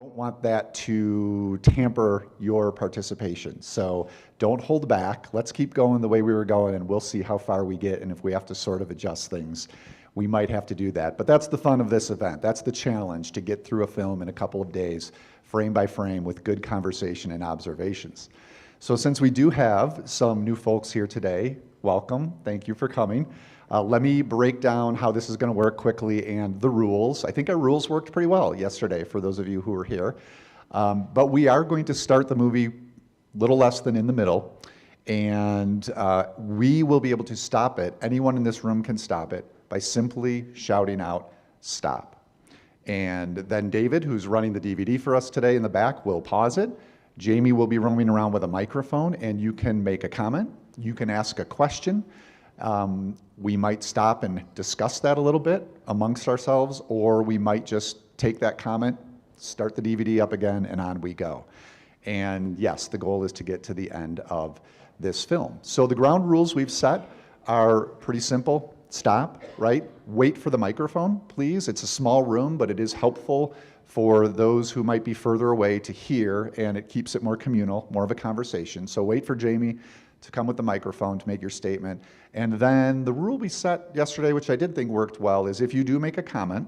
don't want that to tamper your participation. So don't hold back. Let's keep going the way we were going, and we'll see how far we get, and if we have to sort of adjust things, we might have to do that. But that's the fun of this event. That's the challenge, to get through a film in a couple of days, frame by frame, with good conversation and observations. So since we do have some new folks here today, welcome. Thank you for coming. Let me break down how this is going to work quickly and the rules. I think our rules worked pretty well yesterday for those of you who were here. But we are going to start the movie a little less than in the middle, and we will be able to stop it. Anyone in this room can stop it by simply shouting out, "Stop." And then David, who's running the DVD for us today in the back, will pause it. Jamie will be roaming around with a microphone, and you can make a comment. You can ask a question. We might stop and discuss that a little bit amongst ourselves, or we might just take that comment, start the DVD up again, and on we go. And yes, the goal is to get to the end of this film. So the ground rules we've set are pretty simple. Stop, right? Wait for the microphone, please. It's a small room, but it is helpful for those who might be further away to hear, and it keeps it more communal, more of a conversation. So wait for Jamie to come with the microphone to make your statement. And then the rule we set yesterday, which I did think worked well, is if you do make a comment,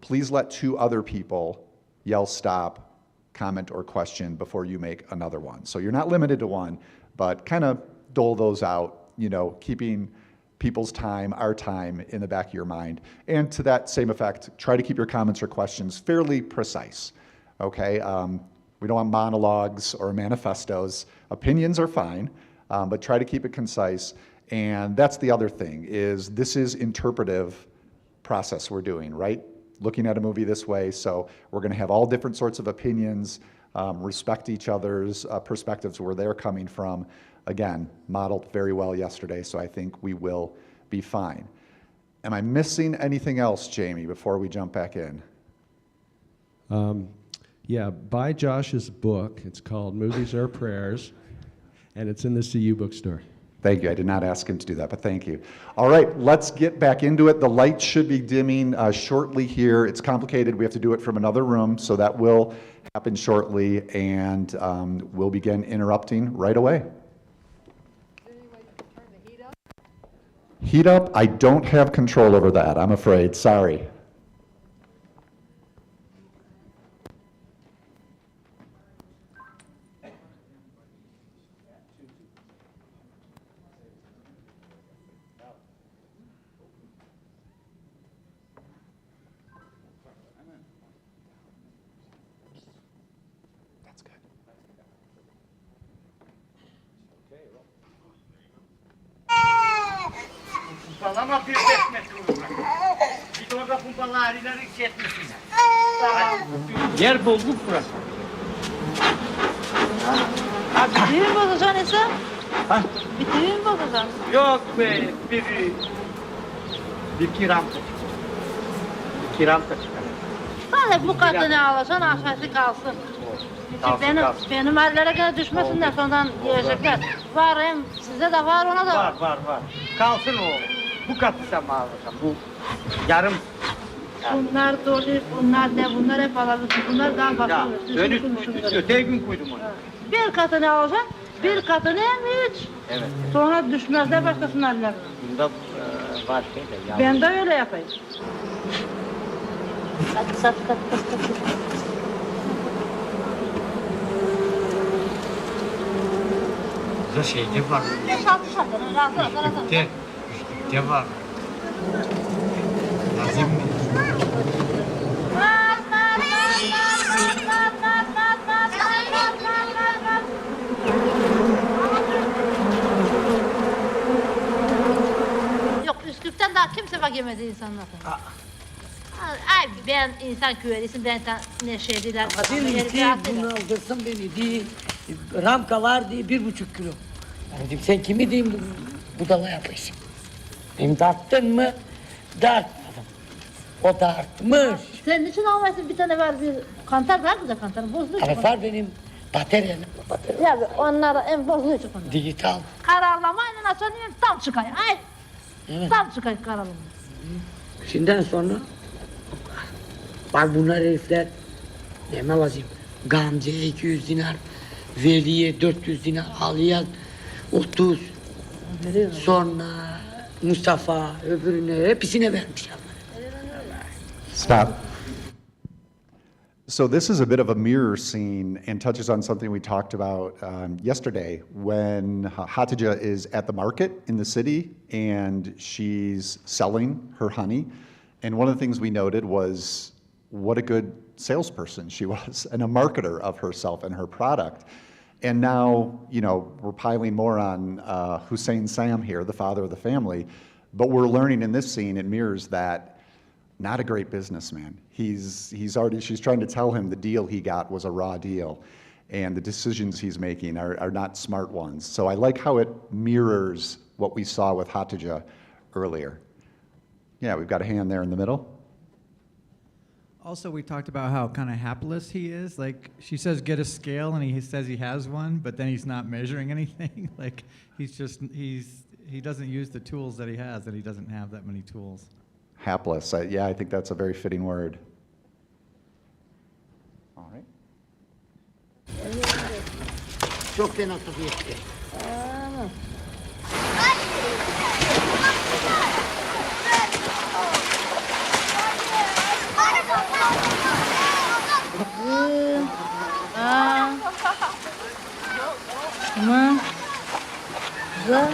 please let two other people yell stop, comment, or question before you make another one. So you're not limited to one, but kind of dole those out, you know, keeping people's time, our time, in the back of your mind. And to that same effect, try to keep your comments or questions fairly precise, okay? We don't want monologues or manifestos. Opinions are fine, but try to keep it concise. And that's the other thing, is this is interpretive process we're doing, right? Looking at a movie this way, so we're gonna have all different sorts of opinions, respect each other's perspectives, where they're coming from. Again, modeled very well yesterday, so I think we will be fine. Am I missing anything else, Jamie, before we jump back in? Yeah, buy Josh's book. It's called Movies Are Prayers, and it's in the CU bookstore. Thank you. I did not ask him to do that, but thank you. All right, let's get back into it. The lights should be dimming shortly here. It's complicated. We have to do it from another room, so that will happen shortly, and we'll begin interrupting right away. Heat up? I don't have control over that, I'm afraid. Sorry. Pumpalama bir metre. Bir de orada pumpalar ileri gitmesin. Yer bolluk burası. Abi bitirir mi bozacaksın Esen? Ha? Bitirir mi bozacaksın? Yok be, bir kiram da çıkar. Bir kiram da çıkar. Hadi bu kadını alırsan aşağısı kalsın. Benim ellere kadar düşmesinler, sonradan diyecekler. Var hem size de var, ona da var. Var. Kalsın o. Bu katı sen mi alacaksın? Bu yarım. Bunlar dolu, bunlar ne? Bunlar hep alabilirsin. Bunlar daha Ya, bakılır. dönüş koydum, öteye gün koydum onu. Bir katını alacaksın, bir katını hem üç. Evet. Sonra düşmezler başkasının ellerine. Bunda var şey de ya. Ben de öyle yapayım. Sat. Burada şeyde var. Sat. Üstlükte var. Lazım mı? Yok, Üsküp'ten daha kimse bak yemedi insanlar. Ay ben insan güvelisin, ben ne şey dediler. Bunu aldırsın beni diye. Ramkalar diye 1,5 kilo. Ben dedim sen kimi diyeyim budala yapıyorsun. Benim tarttın mı? Dartmadım. O dartmış. Senin için almasın, bir tane var, bir kantar var mı da kantarın bozuluyor. Evet var benim bataryanım. Ya onlara en bozuluyor çok onlar. Dijital. Kararlamayla nasıl diyeyim tam çıkıyor. Ay. Evet. Tam çıkıyor kararlama. Şimdiden sonra var bunlar herifler Ne alacağım? Gamze'ye 200 dinar, Veli'ye 400 dinar, Ali'ye 30. Sonra Mustafa öbürüne hepsine vermiş ama. Stop. So this is a bit of a mirror scene and touches on something we talked about yesterday when Hatice is at the market in the city and she's selling her honey. And one of the things we noted was what a good salesperson she was and a marketer of herself and her product. And now, you know, we're piling more on Hussein Sam here, the father of the family, but we're learning in this scene, it mirrors that not a great businessman. She's trying to tell him the deal he got was a raw deal, and the decisions he's making are not smart ones. So I like how it mirrors what we saw with Hatice earlier. Yeah, we've got a hand there in the middle. Also, we talked about how kind of hapless he is. Like, she says get a scale, and he says he has one, but then he's not measuring anything. Like, he doesn't use the tools that he has, and he doesn't have that many tools. Hapless. Yeah, I think that's a very fitting word. All right. Çok fena tabii etti. Tamam. Güzel.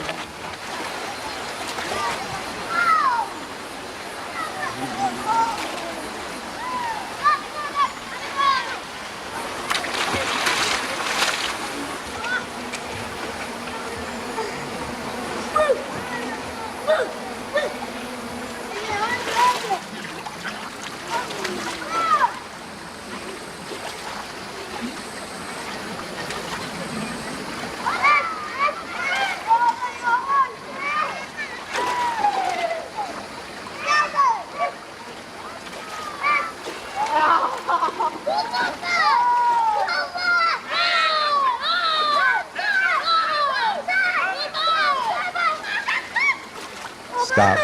Stop.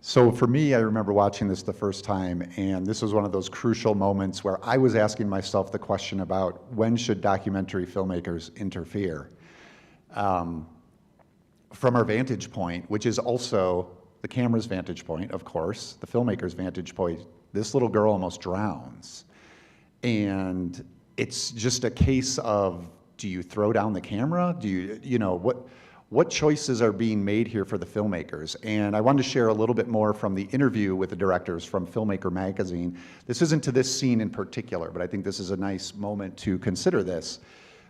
So for me, I remember watching this the first time, and this was one of those crucial moments where I was asking myself the question about when should documentary filmmakers interfere? From our vantage point, which is also the camera's vantage point, of course, the filmmaker's vantage point, this little girl almost drowns. And it's just a case of, do you throw down the camera? Do you know, what choices are being made here for the filmmakers? And I wanted to share a little bit more from the interview with the directors from Filmmaker Magazine. This isn't to this scene in particular, but I think this is a nice moment to consider this,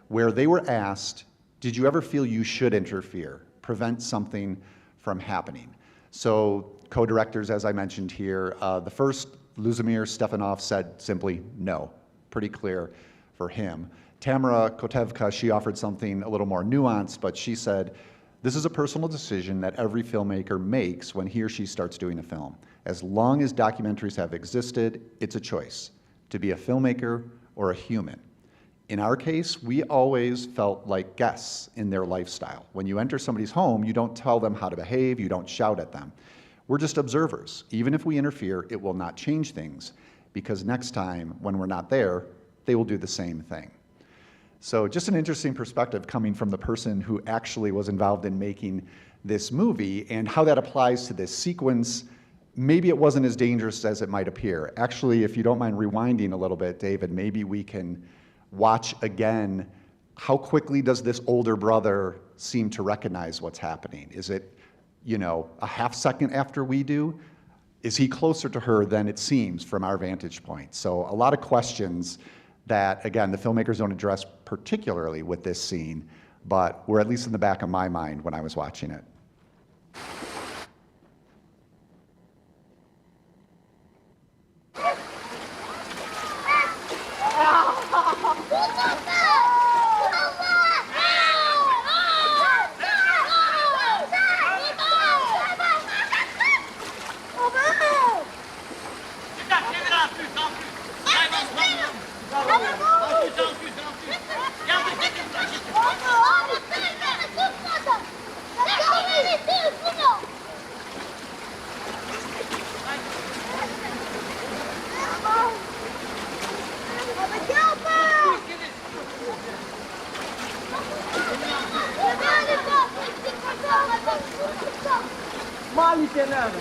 where they were asked, did you ever feel you should interfere, prevent something from happening? So co-directors, as I mentioned here, the first, Luzimir Stefanov, said simply no, pretty clear for him. Tamara Kotevka, she offered something a little more nuanced, but she said, this is a personal decision that every filmmaker makes when he or she starts doing a film. As long as documentaries have existed, it's a choice, to be a filmmaker or a human. In our case, we always felt like guests in their lifestyle. When you enter somebody's home, you don't tell them how to behave, you don't shout at them. We're just observers. Even if we interfere, it will not change things, because next time, when we're not there, they will do the same thing. So just an interesting perspective coming from the person who actually was involved in making this movie, and how that applies to this sequence. Maybe it wasn't as dangerous as it might appear. Actually, if you don't mind rewinding a little bit, David, maybe we can watch again, how quickly does this older brother seem to recognize what's happening? Is it, you know, a half second after we do? Is he closer to her than it seems from our vantage point? So a lot of questions that, again, the filmmakers don't address particularly with this scene, but were at least in the back of my mind when I was watching it. Let's go! Mali tener.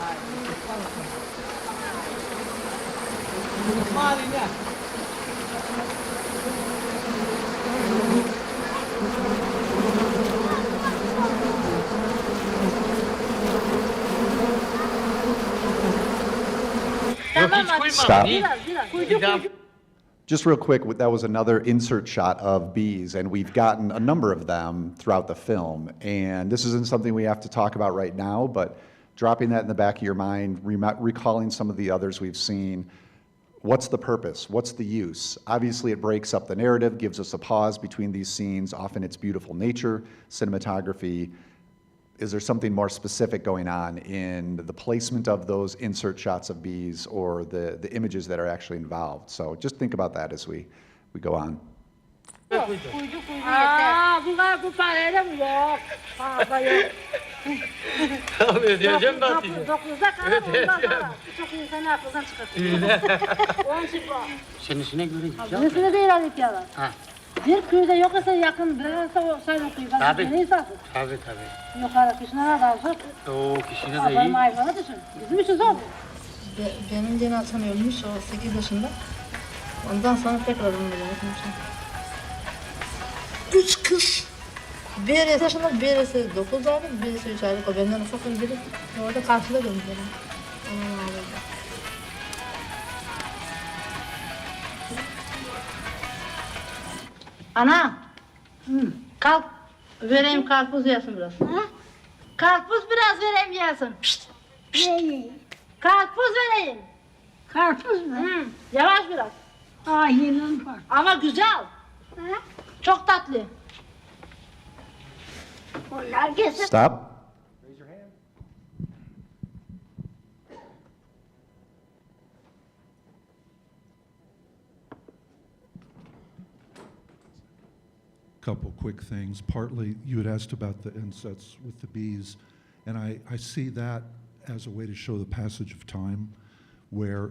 Mali ne? Tamam hiç hadi. koyma. Stop. Değil. Biraz. Kuyucu Bir daha- kuyucu. Just real quick, that was another insert shot of bees, and we've gotten a number of them throughout the film. And this isn't something we have to talk about right now, but dropping that in the back of your mind, recalling some of the others we've seen. What's the purpose? What's the use? Obviously, it breaks up the narrative, gives us a pause between these scenes. Often it's beautiful nature, cinematography. Is there something more specific going on in the placement of those insert shots of bees or the images that are actually involved? So just think about that as we go on. Kuyucu kuyucu yeter. Bu parayla mı yok? Fazla yok. Tamam ödeyeceğim ben size. 9'da kalır ondan sonra. Çok insanı aklından çıkartıyor. Onun için bu. Senesine göre gideceğim. Birisine değil alıp yalan. Ha. Bir köyde yok ise yakın, biraz da sayın kuyu. Tabii. Tabii. Neyse. Tabii tabii. Yukarı kışına kalsak. O kişide de Adam iyi. hayvanı düşün. Bizim için zor. Benim cenazem ölmüş o 8 yaşında. Ondan sonra tekrar onunla yönetmişim. 3 kız. Birisi yaşında, birisi 9 aylık, birisi 3 aylık. O benden ufak biri. Orada karşıda gömdüler. Anam ağladı. Ana. Kalk. Vereyim karpuz yesin biraz. Karpuz biraz vereyim yesin. Pişt. Karpuz vereyim. Karpuz mu? Yavaş biraz. Aa yemem var. Ama güzel. Çok tatlı. Onlar kesin. Stop. Couple quick things. Partly, you had asked about the insets with the bees, and I see that as a way to show the passage of time, where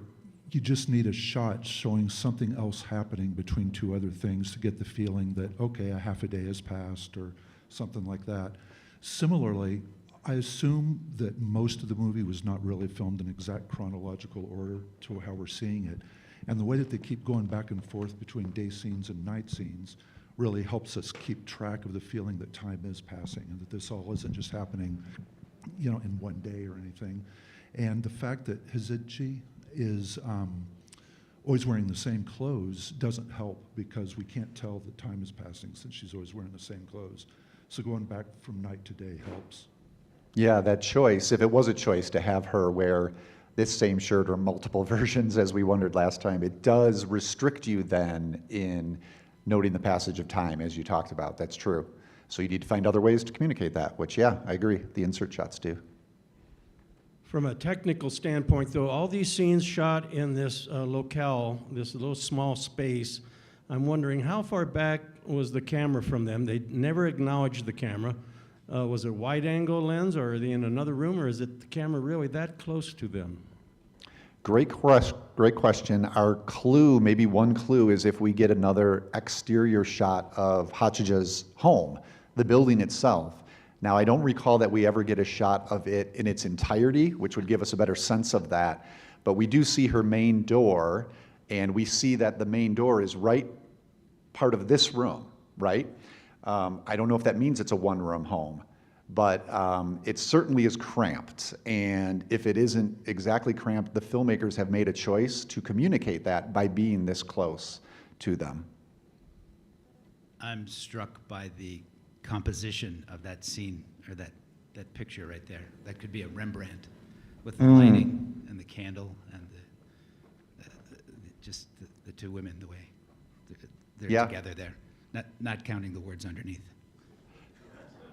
you just need a shot showing something else happening between two other things to get the feeling that, okay, a half a day has passed, or something like that. Similarly, I assume that most of the movie was not really filmed in exact chronological order to how we're seeing it. And the way that they keep going back and forth between day scenes and night scenes really helps us keep track of the feeling that time is passing and that this all isn't just happening, you know, in one day or anything. And the fact that Hizidji is always wearing the same clothes doesn't help because we can't tell that time is passing since she's always wearing the same clothes. So going back from night to day helps. Yeah, that choice, if it was a choice to have her wear this same shirt or multiple versions as we wondered last time, it does restrict you then in noting the passage of time, as you talked about. That's true. So you need to find other ways to communicate that, which, yeah, I agree, the insert shots do. From a technical standpoint, though, all these scenes shot in this locale, this little small space, I'm wondering how far back was the camera from them? They never acknowledged the camera. Was it a wide-angle lens, or are they in another room, or is it the camera really that close to them? Great question. Our clue, maybe one clue, is if we get another exterior shot of Hachija's home, the building itself. Now, I don't recall that we ever get a shot of it in its entirety, which would give us a better sense of that. But we do see her main door, and we see that the main door is right part of this room, right? I don't know if that means it's a one-room home, but it certainly is cramped. And if it isn't exactly cramped, the filmmakers have made a choice to communicate that by being this close to them. I'm struck by the composition of that scene, or that picture right there. That could be a Rembrandt with the lighting and the candle and just the two women, the way they're Yeah. together there, not counting the words underneath.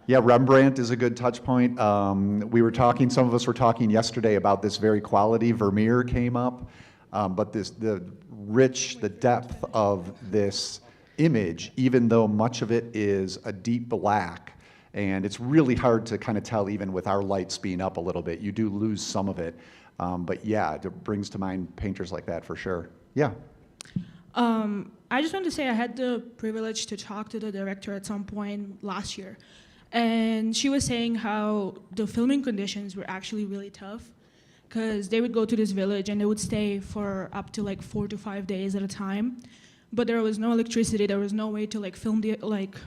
Yeah, Rembrandt is a good touch point. Some of us were talking yesterday about this very quality. Vermeer came up, but the depth of this image, even though much of it is a deep black, and it's really hard to kind of tell even with our lights being up a little bit. You do lose some of it, but yeah, it brings to mind painters like that for sure. Yeah. I just wanted to say I had the privilege to talk to the director at some point last year. And she was saying how the filming conditions were actually really tough because they would go to this village and they would stay for up to like 4 to 5 days at a time. But there was no electricity, there was no way to like film the, like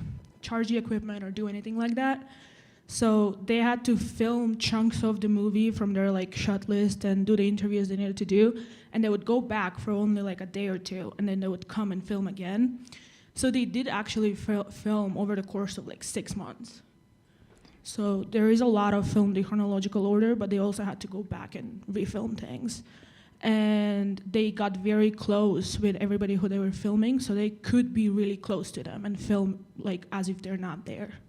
charge the equipment or do anything like that. So they had to film chunks of the movie from their like shot list and do the interviews they needed to do. And they would go back for only like a day or two and then they would come and film again. So they did actually film over the course of like 6 months. So there is a lot of filmed in chronological order, but they also had to go back and refilm things. And they got very close with everybody who they were filming, so they could be really close to them and film like as if they're not there.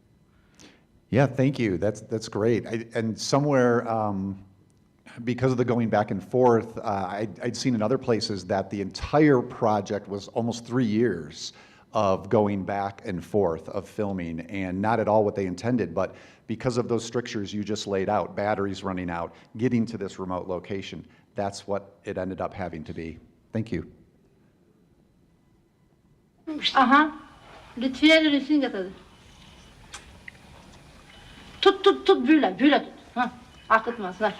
Yeah, thank you. That's great. And somewhere, because of the going back and forth, I'd seen in other places that the entire project was almost 3 years of going back and forth of filming, and not at all what they intended, but because of those strictures you just laid out, batteries running out, getting to this remote location, that's what it ended up having to be. Thank you. Aha. Lütfiye resim getirdi. Tut büyüle tut. Ha. Akıtmasın.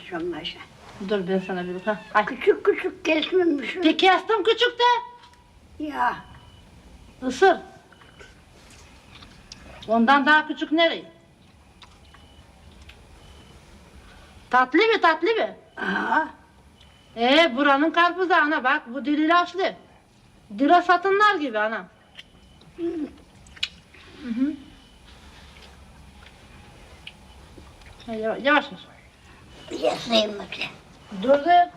Sıçan Ayşe. Dur ben sana bir ha. Ay. Küçük kesmemişim. Peki kestim küçük de. Ya. Isır. Ondan daha küçük nereye? Tatlı mı? Aha. Buranın karpuzu ana bak, bu dili ilaçlı. Dile satınlar gibi ana. Hı. Yavaş yavaş. Yeseyim bakayım. Dur de.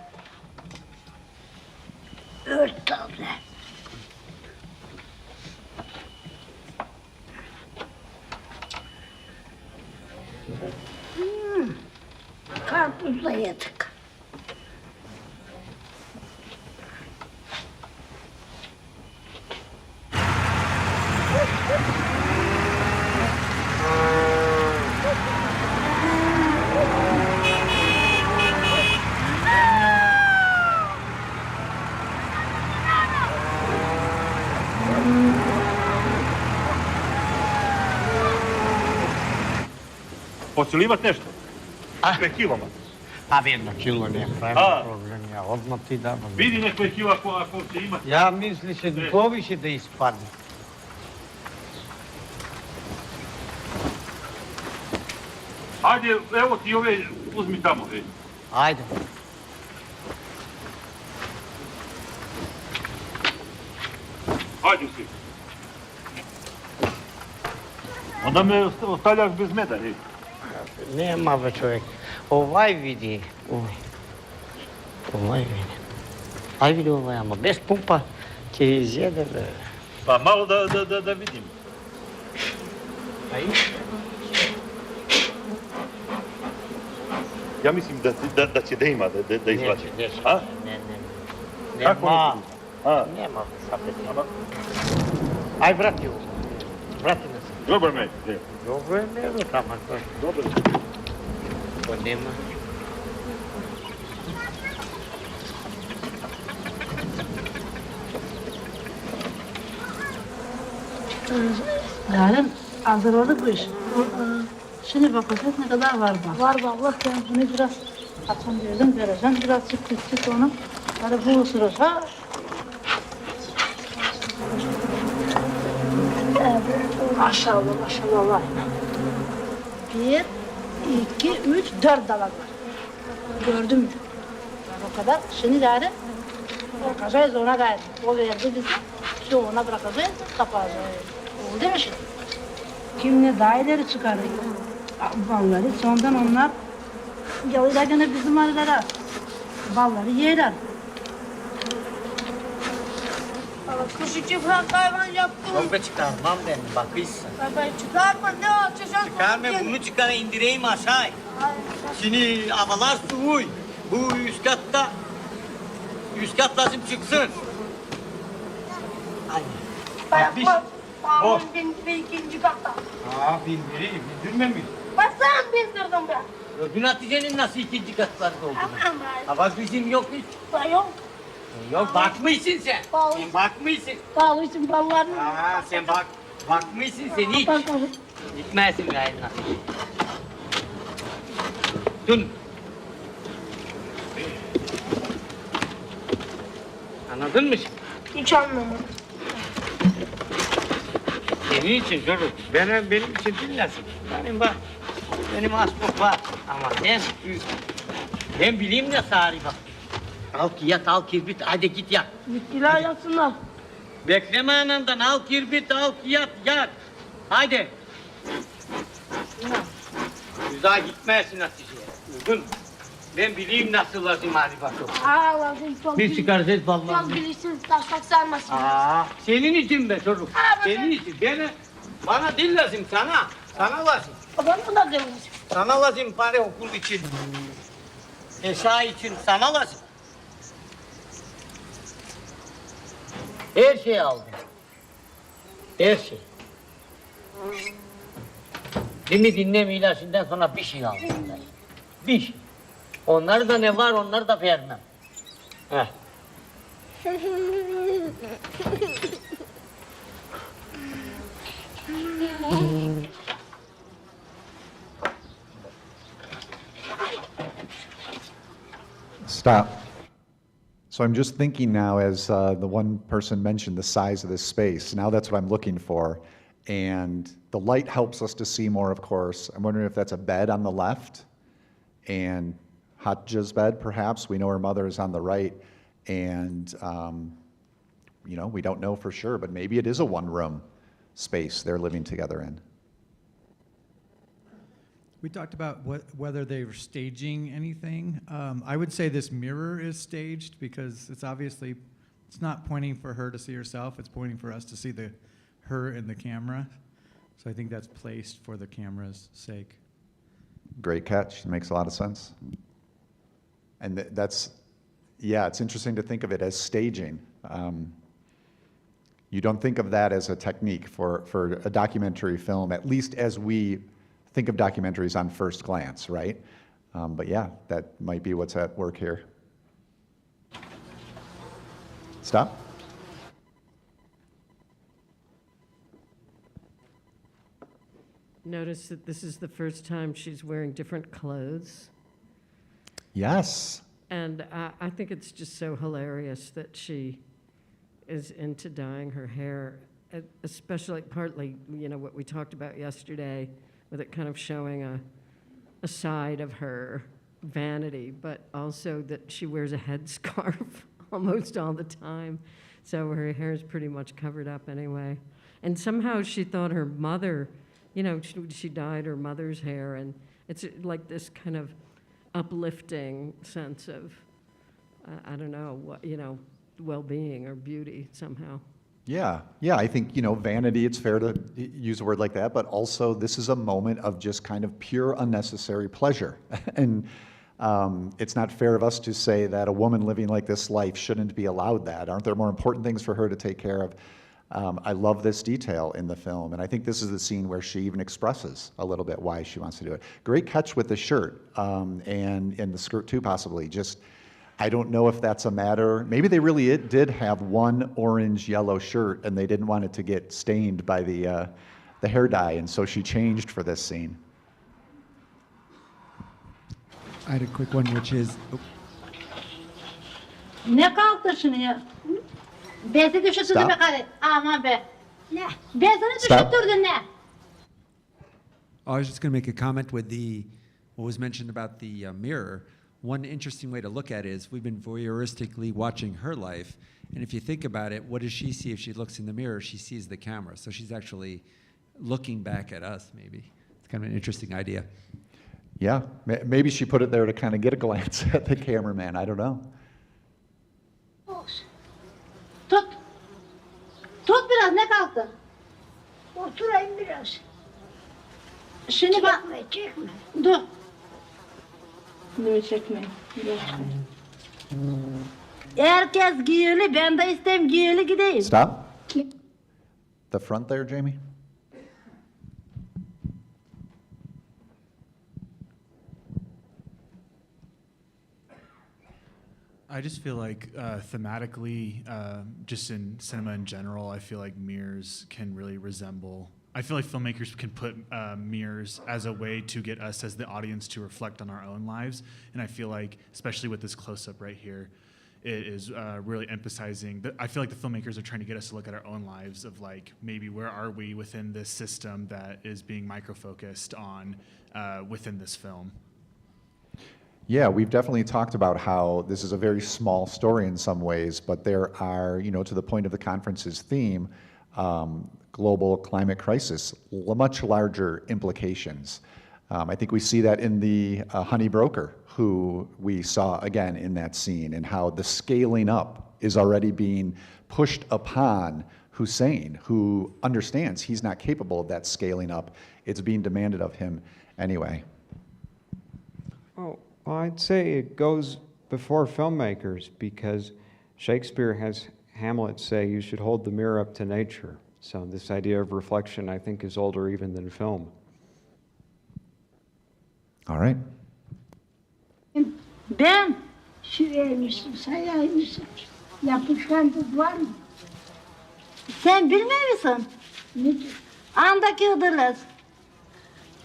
Ört tabi. Karpuzla yedik. Hoće li imat nešto? Nekve kiloma? Pa jedno kilo ne pravi problem, ja odmah ti dam. Vidi nekve kila ako će imati. Ja mislim se poviše da ispadne. Ajde, evo ti ove, uzmi tamo. Ajde. Ajde si. Onda me ostavljaš bez meda, Nema be čovjek. Ovaj vidi. Ovaj vidi. Aj vidi ovaj, ama bez pumpa će izjede. Pa malo da vidim. Aj. Ja mislim da će da ima, da izvlači. A? Ne. Kako Nema. Nema sapet. Aj vrati ovo. Vrati nas. Dobar me. Dobro je medo tamo. Dobro. To nema. Yani hazırladık bu iş. Şimdi bakacağız ne kadar var bak. Var bak ben bunu biraz açın verdim vereceğim. Biraz çıt onu. Hadi bu ısırırsa. Maşallah var. 1, 2, 3, 4 dalak var. Gördün mü? O kadar. Şimdi yani bırakacağız ona gayet. O verdi bize. Şimdi ona bırakacağız, kapatacağız. Oldu mu şimdi? Kim ne daha ileri çıkarıyor? Balları sondan onlar gelirler gene bizim arılara. Balları yerler. Kuşucu falan hayvan yaptım. Yok be çıkarmam ben, bakıyorsun. Ben çıkarma ne açacağız? Çıkarma bunu çıkara indireyim aşağı. Şimdi havalar soğuk. Bu üst kat lazım çıksın. Yapma. Bağımın bindiri ikinci katta. Bindirmemiş. Bak sen bindirdim ben. Gördün Hatice'nin nasıl ikinci katlarda olduğunu. Aman. Bak bizim yok hiç. Yok. Yok bakmışsın sen. Bağlı. Sen bakmışsın. Bağlısın ballarını. Sen bakmışsın sen hiç. Bak. Gitmesin gayrına. Dön. Anladın mı şimdi? Hiç anlamadım. Senin için çocuk. Benim için dinlesin. Benim aspok var. Ama ben bileyim ne sari bak. Al ki yat, al kirbit, hadi git yat. Gittiler yatsınlar. Bekleme anandan, al kirbit, al ki yat. Haydi. Güzel gitmesin Hatice'ye. Uygun. Ben bileyim nasıl lazım hadi bakalım. Lazım çok Bir çıkaracağız vallahi. Çok bilirsiniz, taşak sarmasın. Senin için be çocuk. Senin için. Bana değil lazım, sana. Sana lazım. Bana da değil. Sana lazım para okul için. Eşya için sana lazım. Her şeyi aldım. Her şey. Beni dinleme şimdiden sonra bir şey aldım. Bir şey. Onlar da ne var, onlar da vermem. Heh. Stop. So I'm just thinking now, as the one person mentioned, the size of this space. Now that's what I'm looking for. And the light helps us to see more, of course. I'm wondering if that's a bed on the left and Hajja's bed, perhaps. We know her mother is on the right. And, we don't know for sure, but maybe it is a one-room space they're living together in. We talked about whether they were staging anything. I would say this mirror is staged because it's not pointing for her to see herself. It's pointing for us to see her in the camera. So I think that's placed for the camera's sake. Great catch. It makes a lot of sense. And it's interesting to think of it as staging. You don't think of that as a technique for a documentary film, at least as we think of documentaries on first glance, right? But yeah, that might be what's at work here. Stop. Notice that this is the first time she's wearing different clothes. Yes. And I think it's just so hilarious that she is into dyeing her hair, especially partly, what we talked about yesterday, with it kind of showing a side of her vanity, but also that she wears a headscarf almost all the time. So her hair is pretty much covered up anyway. And somehow she thought her mother, she dyed her mother's hair, and it's like this kind of uplifting sense of, I don't know, well-being or beauty somehow. Yeah, I think, vanity, it's fair to use a word like that, but also this is a moment of just kind of pure unnecessary pleasure. And it's not fair of us to say that a woman living like this life shouldn't be allowed that. Aren't there more important things for her to take care of? I love this detail in the film, and I think this is the scene where she even expresses a little bit why she wants to do it. Great catch with the shirt, and the skirt too, possibly. I don't know if that's a matter. Maybe they really did have one orange-yellow shirt, and they didn't want it to get stained by the hair dye, and so she changed for this scene. I had a quick one, which is... Ne kalktı şunu ya? Ben seni düşürdüm be karı. Aman be. Ne? Ben seni düşürdüm ne? I was just going to make a comment with what was mentioned about the mirror. One interesting way to look at it is we've been voyeuristically watching her life, and if you think about it, what does she see if she looks in the mirror? She sees the camera, so she's actually looking back at us, maybe. It's kind of an interesting idea. Yeah, maybe she put it there to kind of get a glance at the cameraman. I don't know. Tut. Tut biraz, ne kalktı? Oturayım biraz. Şimdi bak. Çekme. Dur. Dur çekmeyin. Herkes giyili, ben de isteyim giyili gideyim. Stop. The front there, Jamie? I just feel like thematically, just in cinema in general, I feel like mirrors can really resemble I feel like filmmakers can put mirrors as a way to get us as the audience to reflect on our own lives. And I feel like, especially with this close-up right here, it is really emphasizing that I feel like the filmmakers are trying to get us to look at our own lives of like, maybe where are we within this system that is being micro-focused on within this film. Yeah, we've definitely talked about how this is a very small story in some ways, but there are, to the point of the conference's theme, global climate crisis, much larger implications. I think we see that in the honey broker, who we saw again in that scene, and how the scaling up is already being pushed upon Hussein, who understands he's not capable of that scaling up. It's being demanded of him anyway. Oh, well, I'd say it goes before filmmakers, because Shakespeare has Hamlet say you should hold the mirror up to nature. So this idea of reflection, I think, is older even than film. All right. Ben şuraymışsın, sayaymışsın. Yapışkanlık var mı? Sen bilmiyor musun? Nedir? Andaki Hıdırlız.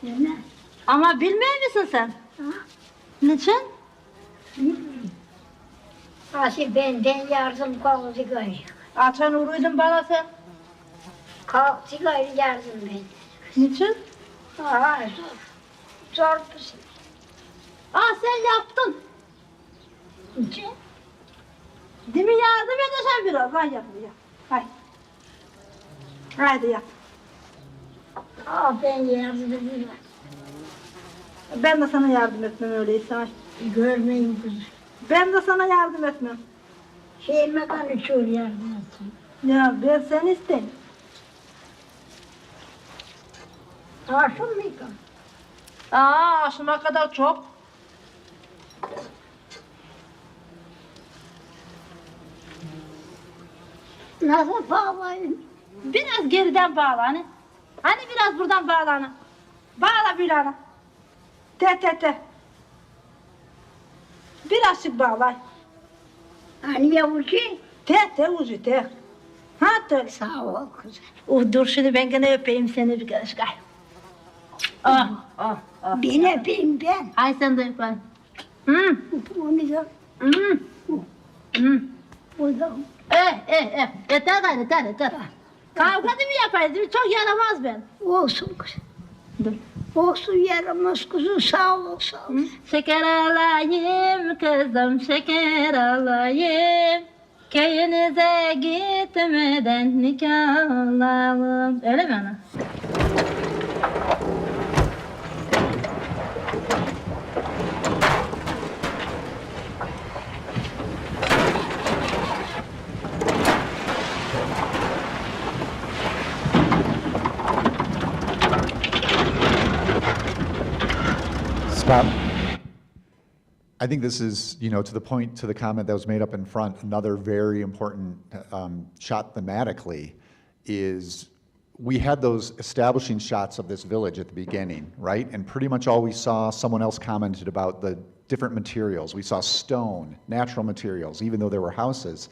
Ne? Ama bilmiyor musun sen? Ha? Niçin? Ne bileyim. Asi benden yardım kal sigayı. Açan uğruydun bana sen. Kalk sigayı yardım ben. Niçin? Aa, zor. Zor bir şey. Sen yaptın. Niçin? Değil mi, yardım edeceğim biraz. Lan yap. Haydi. Haydi yap. Ben yardım edeyim. Ben de sana yardım etmem öyleyse. Görmeyin kızı. Ben de sana yardım etmem. Şeyime konuşuyor yardım etsin. Ya ben seni isteyim. Aşım mı yıkan? Aşıma kadar çok. Nasıl bağlayayım? Biraz geriden bağla hani. Hani biraz buradan bağla hani. Bağla bir ana. Te. Birazcık bağla. Hani yavrucu? Te ucu te. Ha te. Sağ ol kızım. Dur şimdi ben gene öpeyim seni bir kere. Ben öpeyim ben. Ay sen de öp hadi. Onu da. O da. Yeter gayrı yeter. Kavga da mı yapayız? Çok yaramaz ben. Olsun kızım. Dur. Olsun yaramaz kızım, sağ ol, sağ ol. Şeker alayım kızım, şeker alayım. Köyünüze gitmeden nikahlanalım. Öyle mi ana? Scott? I think this is, to the point, to the comment that was made up in front, another very important shot thematically is we had those establishing shots of this village at the beginning, right? And pretty much all we saw, someone else commented about the different materials. We saw stone, natural materials, even though there were houses.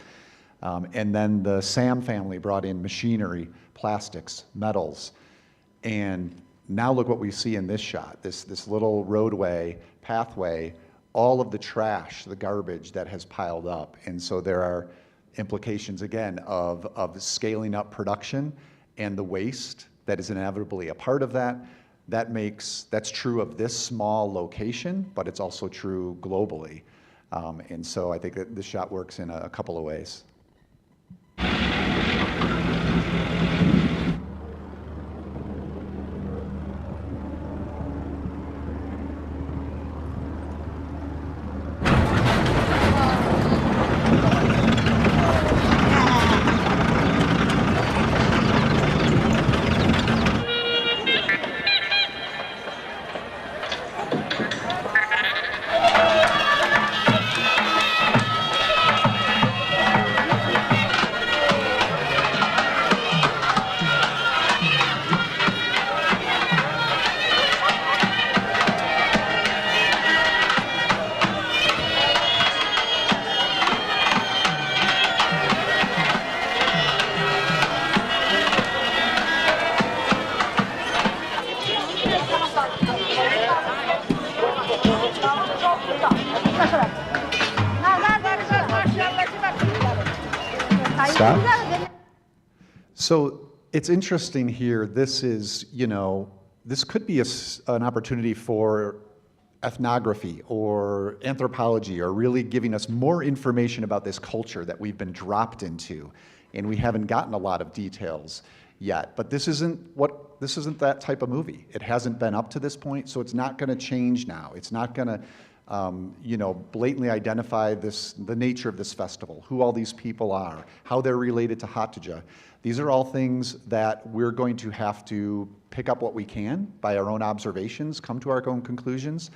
And then the Sam family brought in machinery, plastics, metals. And now look what we see in this shot, this little roadway, pathway, all of the trash, the garbage that has piled up. And so there are implications, again, of scaling up production and the waste that is inevitably a part of that. That's true of this small location, but it's also true globally. And so I think that this shot works in a couple of ways. shot. So it's interesting here. This is, this could be an opportunity for ethnography or anthropology, or really giving us more information about this culture that we've been dropped into, and we haven't gotten a lot of details yet. But this isn't that type of movie. It hasn't been up to this point, so it's not going to change now. It's not going to blatantly identify the nature of this festival, who all these people are, how they're related to Hatice. These are all things that we're going to have to pick up what we can by our own observations, come to our own conclusions.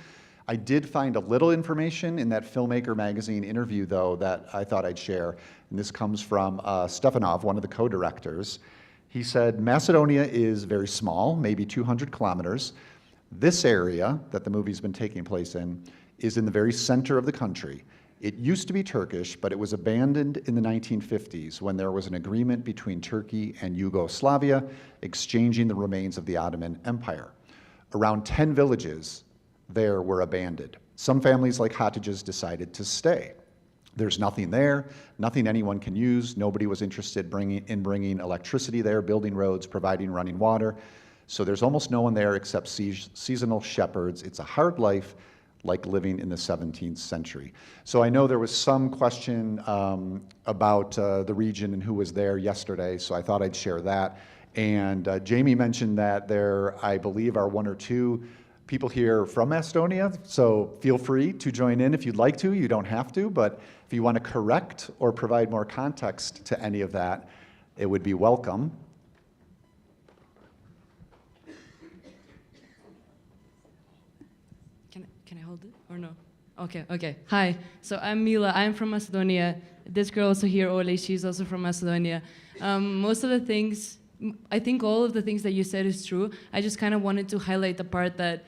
I did find a little information in that Filmmaker magazine interview, though, that I thought I'd share. And this comes from Stefanov, one of the co-directors. He said, Macedonia is very small, maybe 200 kilometers. This area that the movie's been taking place in is in the very center of the country. It used to be Turkish, but it was abandoned in the 1950s when there was an agreement between Turkey and Yugoslavia exchanging the remains of the Ottoman Empire. Around 10 villages there were abandoned. Some families like Hatice's decided to stay. There's nothing there, nothing anyone can use. Nobody was interested in bringing electricity there, building roads, providing running water. So there's almost no one there except seasonal shepherds. It's a hard life, like living in the 17th century. So I know there was some question about the region and who was there yesterday, so I thought I'd share that. And Jamie mentioned that there, I believe, are one or two people here from Macedonia, so feel free to join in if you'd like to. You don't have to, but if you want to correct or provide more context to any of that, it would be welcome. Can I hold it or no? Okay. Hi, so I'm Mila. I'm from Macedonia. This girl also here, Ole, she's also from Macedonia. Most of the things, I think all of the things that you said is true. I just kind of wanted to highlight the part that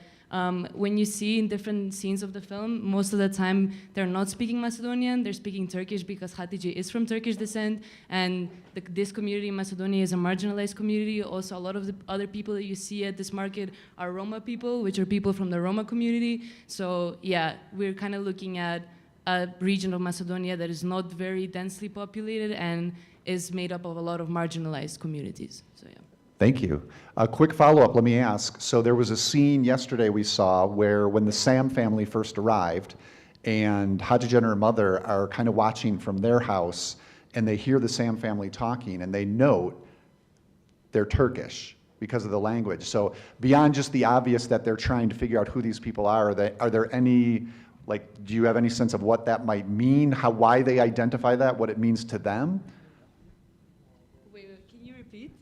when you see in different scenes of the film, most of the time they're not speaking Macedonian, they're speaking Turkish because Hatice is from Turkish descent, and this community in Macedonia is a marginalized community. Also, a lot of the other people that you see at this market are Roma people, which are people from the Roma community. So yeah, we're kind of looking at a region of Macedonia that is not very densely populated and is made up of a lot of marginalized communities. So yeah. Thank you. A quick follow-up, let me ask. So there was a scene yesterday we saw where when the Sam family first arrived and Hatice and her mother are kind of watching from their house and they hear the Sam family talking and they note they're Turkish because of the language. So beyond just the obvious that they're trying to figure out who these people are there any, do you have any sense of what that might mean, why they identify that, what it means to them?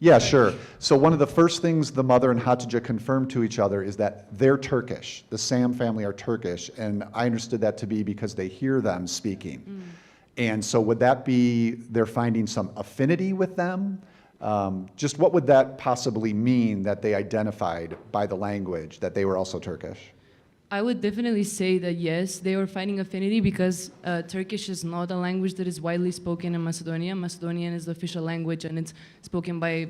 Yeah, sure. So one of the first things the mother and Hatice confirmed to each other is that they're Turkish. The Sam family are Turkish, and I understood that to be because they hear them speaking. And so would that be they're finding some affinity with them? Just what would that possibly mean that they identified by the language, that they were also Turkish? I would definitely say that yes, they were finding affinity because Turkish is not a language that is widely spoken in Macedonia. Macedonian is the official language and it's spoken by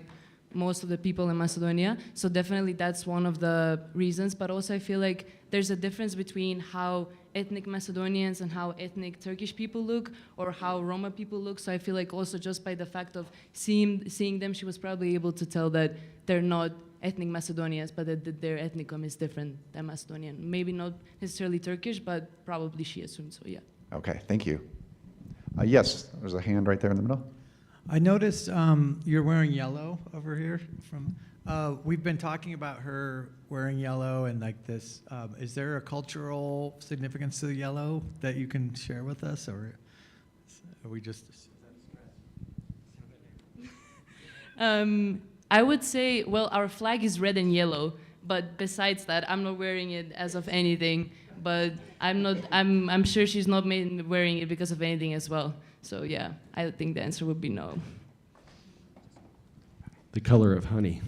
most of the people in Macedonia. So definitely that's one of the reasons. But also I feel like there's a difference between how ethnic Macedonians and how ethnic Turkish people look or how Roma people look. So I feel like also just by the fact of seeing them, she was probably able to tell that they're not ethnic Macedonians, but that their ethnicum is different than Macedonian. Maybe not necessarily Turkish, but probably she assumed so, yeah. Okay, thank you. Yes, there's a hand right there in the middle. I noticed you're wearing yellow over here. We've been talking about her wearing yellow and like this. Is there a cultural significance to the yellow that you can share with us, or are we just... I would say, well, our flag is red and yellow, but besides that, I'm not wearing it as of anything. But I'm sure she's not wearing it because of anything as well. So yeah, I think the answer would be no. The color of honey.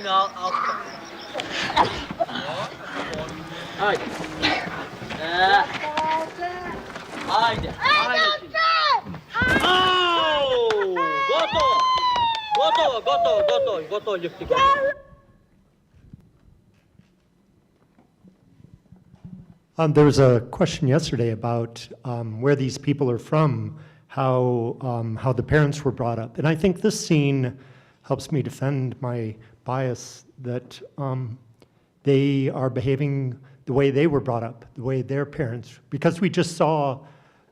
elini al. Haydi. Haydi. Haydi. Gotovo, ljubi. There was a question yesterday about where these people are from, how the parents were brought up. And I think this scene helps me defend my bias that they are behaving the way they were brought up, the way their parents, because we just saw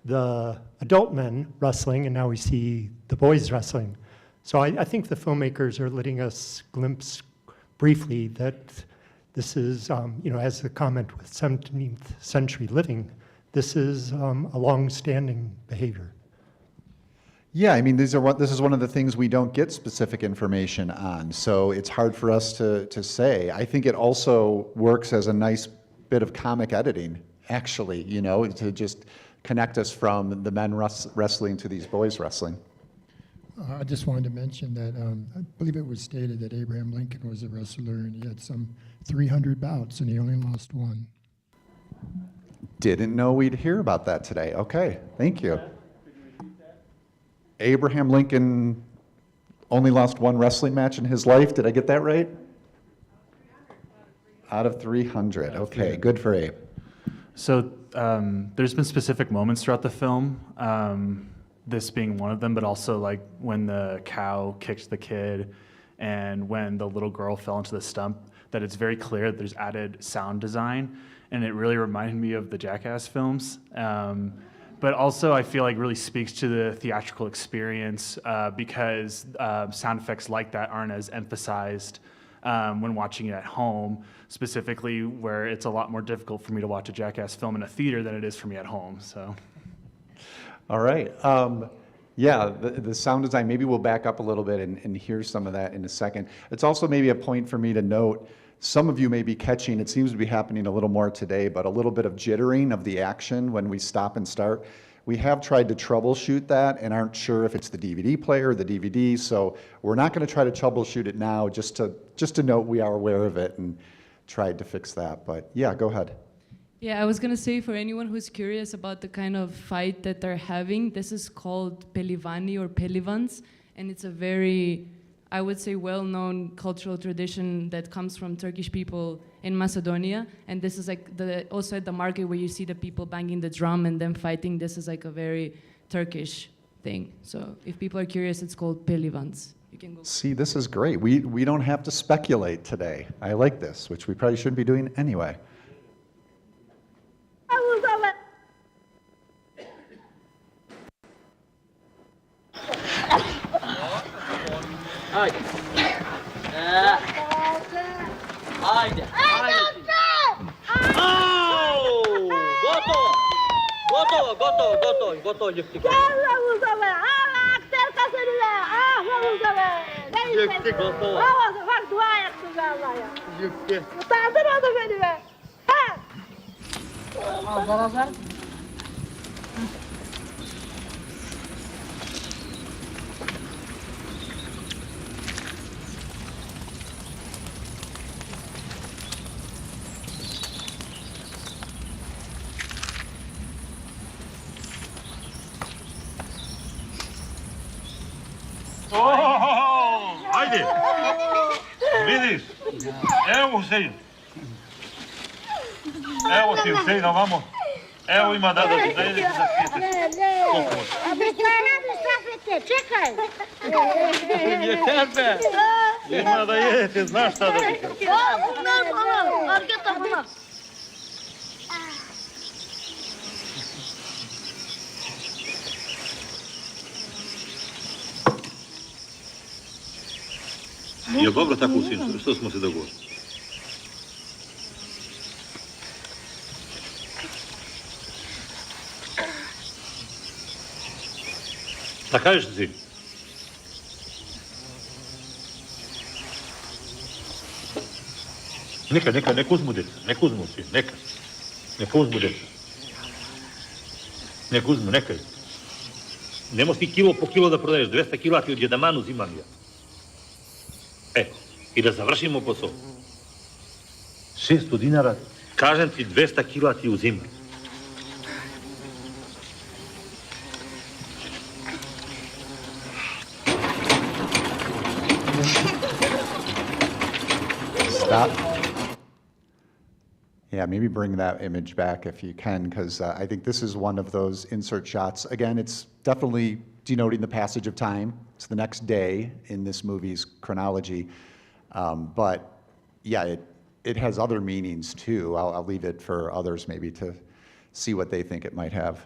the adult men wrestling and now we see the boys wrestling. So I think the filmmakers are letting us glimpse briefly that this is, as the comment with 17th century living, this is a long-standing behavior. Yeah, I mean, this is one of the things we don't get specific information on, so it's hard for us to say. I think it also works as a nice bit of comic editing, actually, to just connect us from the men wrestling to these boys wrestling. I just wanted to mention that I believe it was stated that Abraham Lincoln was a wrestler and he had some 300 bouts and he only lost one. Didn't know we'd hear about that today. Okay, thank you. Abraham Lincoln only lost one wrestling match in his life. Did I get that right? Out of 300. Okay, good for Abe. So there's been specific moments throughout the film, this being one of them, but also like when the cow kicked the kid and when the little girl fell into the stump, that it's very clear that there's added sound design, and it really reminded me of the Jackass films. But also I feel like really speaks to the theatrical experience because sound effects like that aren't as emphasized when watching it at home, specifically where it's a lot more difficult for me to watch a Jackass film in a theater than it is for me at home. So. All right. Yeah, the sound design, maybe we'll back up a little bit and hear some of that in a second. It's also maybe a point for me to note, some of you may be catching, it seems to be happening a little more today, but a little bit of jittering of the action when we stop and start. We have tried to troubleshoot that and aren't sure if it's the DVD player or the DVD, so we're not going to try to troubleshoot it now, just to note we are aware of it and tried to fix that. But yeah, go ahead. Yeah, I was gonna say, for anyone who's curious about the kind of fight that they're having, this is called pelivani or pelivans, and it's a very, I would say, well-known cultural tradition that comes from Turkish people in Macedonia. And this is like also at the market where you see the people banging the drum and them fighting. This is like a very Turkish thing. So if people are curious, it's called pelivans. You can go. See, this is great. We don't have to speculate today. I like this, which we probably shouldn't be doing anyway. Haydi. Haydi. Gotovo, ljubi. Ljubi, gotovo. Bak dua etsin Allah'a. Ljubi. Utandırmadı beni be. Ha? Beraber. Ajde! Vidiš? Evo Husein. Evo ti Husein ovamo. Evo ima da ideš da sjetiš. Čekaj. Yeter be. Ima da jedete, znaš šta da ti kažem. Arkada bunlar. Je dobro tako sin, što smo se dogovorili? Šta kažeš sin? Neka uzmu djeca, neka uzmu sin, neka uzmu djeca. Neka uzmu, neka. Nemo ti kilo po kilo da prodaješ, 200 kila ti od jedamanu zimam ja. i da završimo posao. 600 dinara, kažem ti 200 kila ti uzimam. Stop. Yeah, maybe bring that image back if you can, because I think this is one of those insert shots. Again, it's definitely denoting the passage of time. It's the next day in this movie's chronology. But yeah, it has other meanings too. I'll leave it for others maybe to see what they think it might have.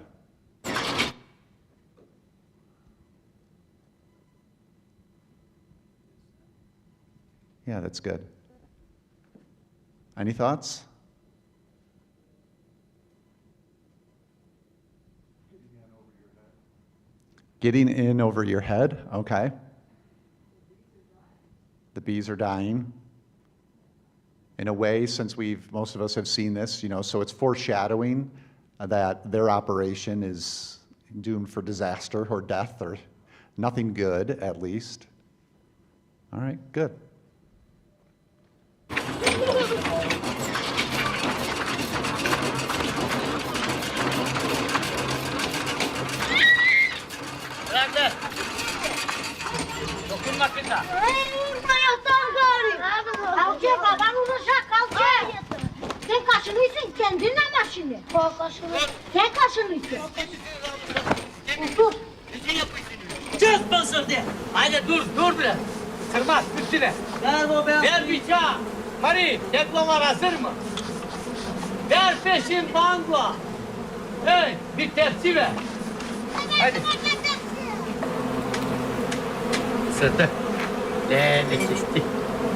Yeah, that's good. Any thoughts? Getting in over your head, okay. The bees are dying. In a way, since most of us have seen this, so it's foreshadowing that their operation is doomed for disaster or death or nothing good, at least. All right, good. Nerede? Dokunma kıza. Bayaktan gari. Kalkıyor baban vuracak kalkıyor. Sen kaşınıyorsun kendinle maşini. Kaşını. Sen kaşınıyorsun. Dur. Çık basır de. Haydi dur biraz. Kırmaz üstüne. Ver bıçağı. Mari, teklalar hazır mı? Ver peşin bangla. Hey, bir tepsi ver. Hadi. Sırtı. Ne kesti.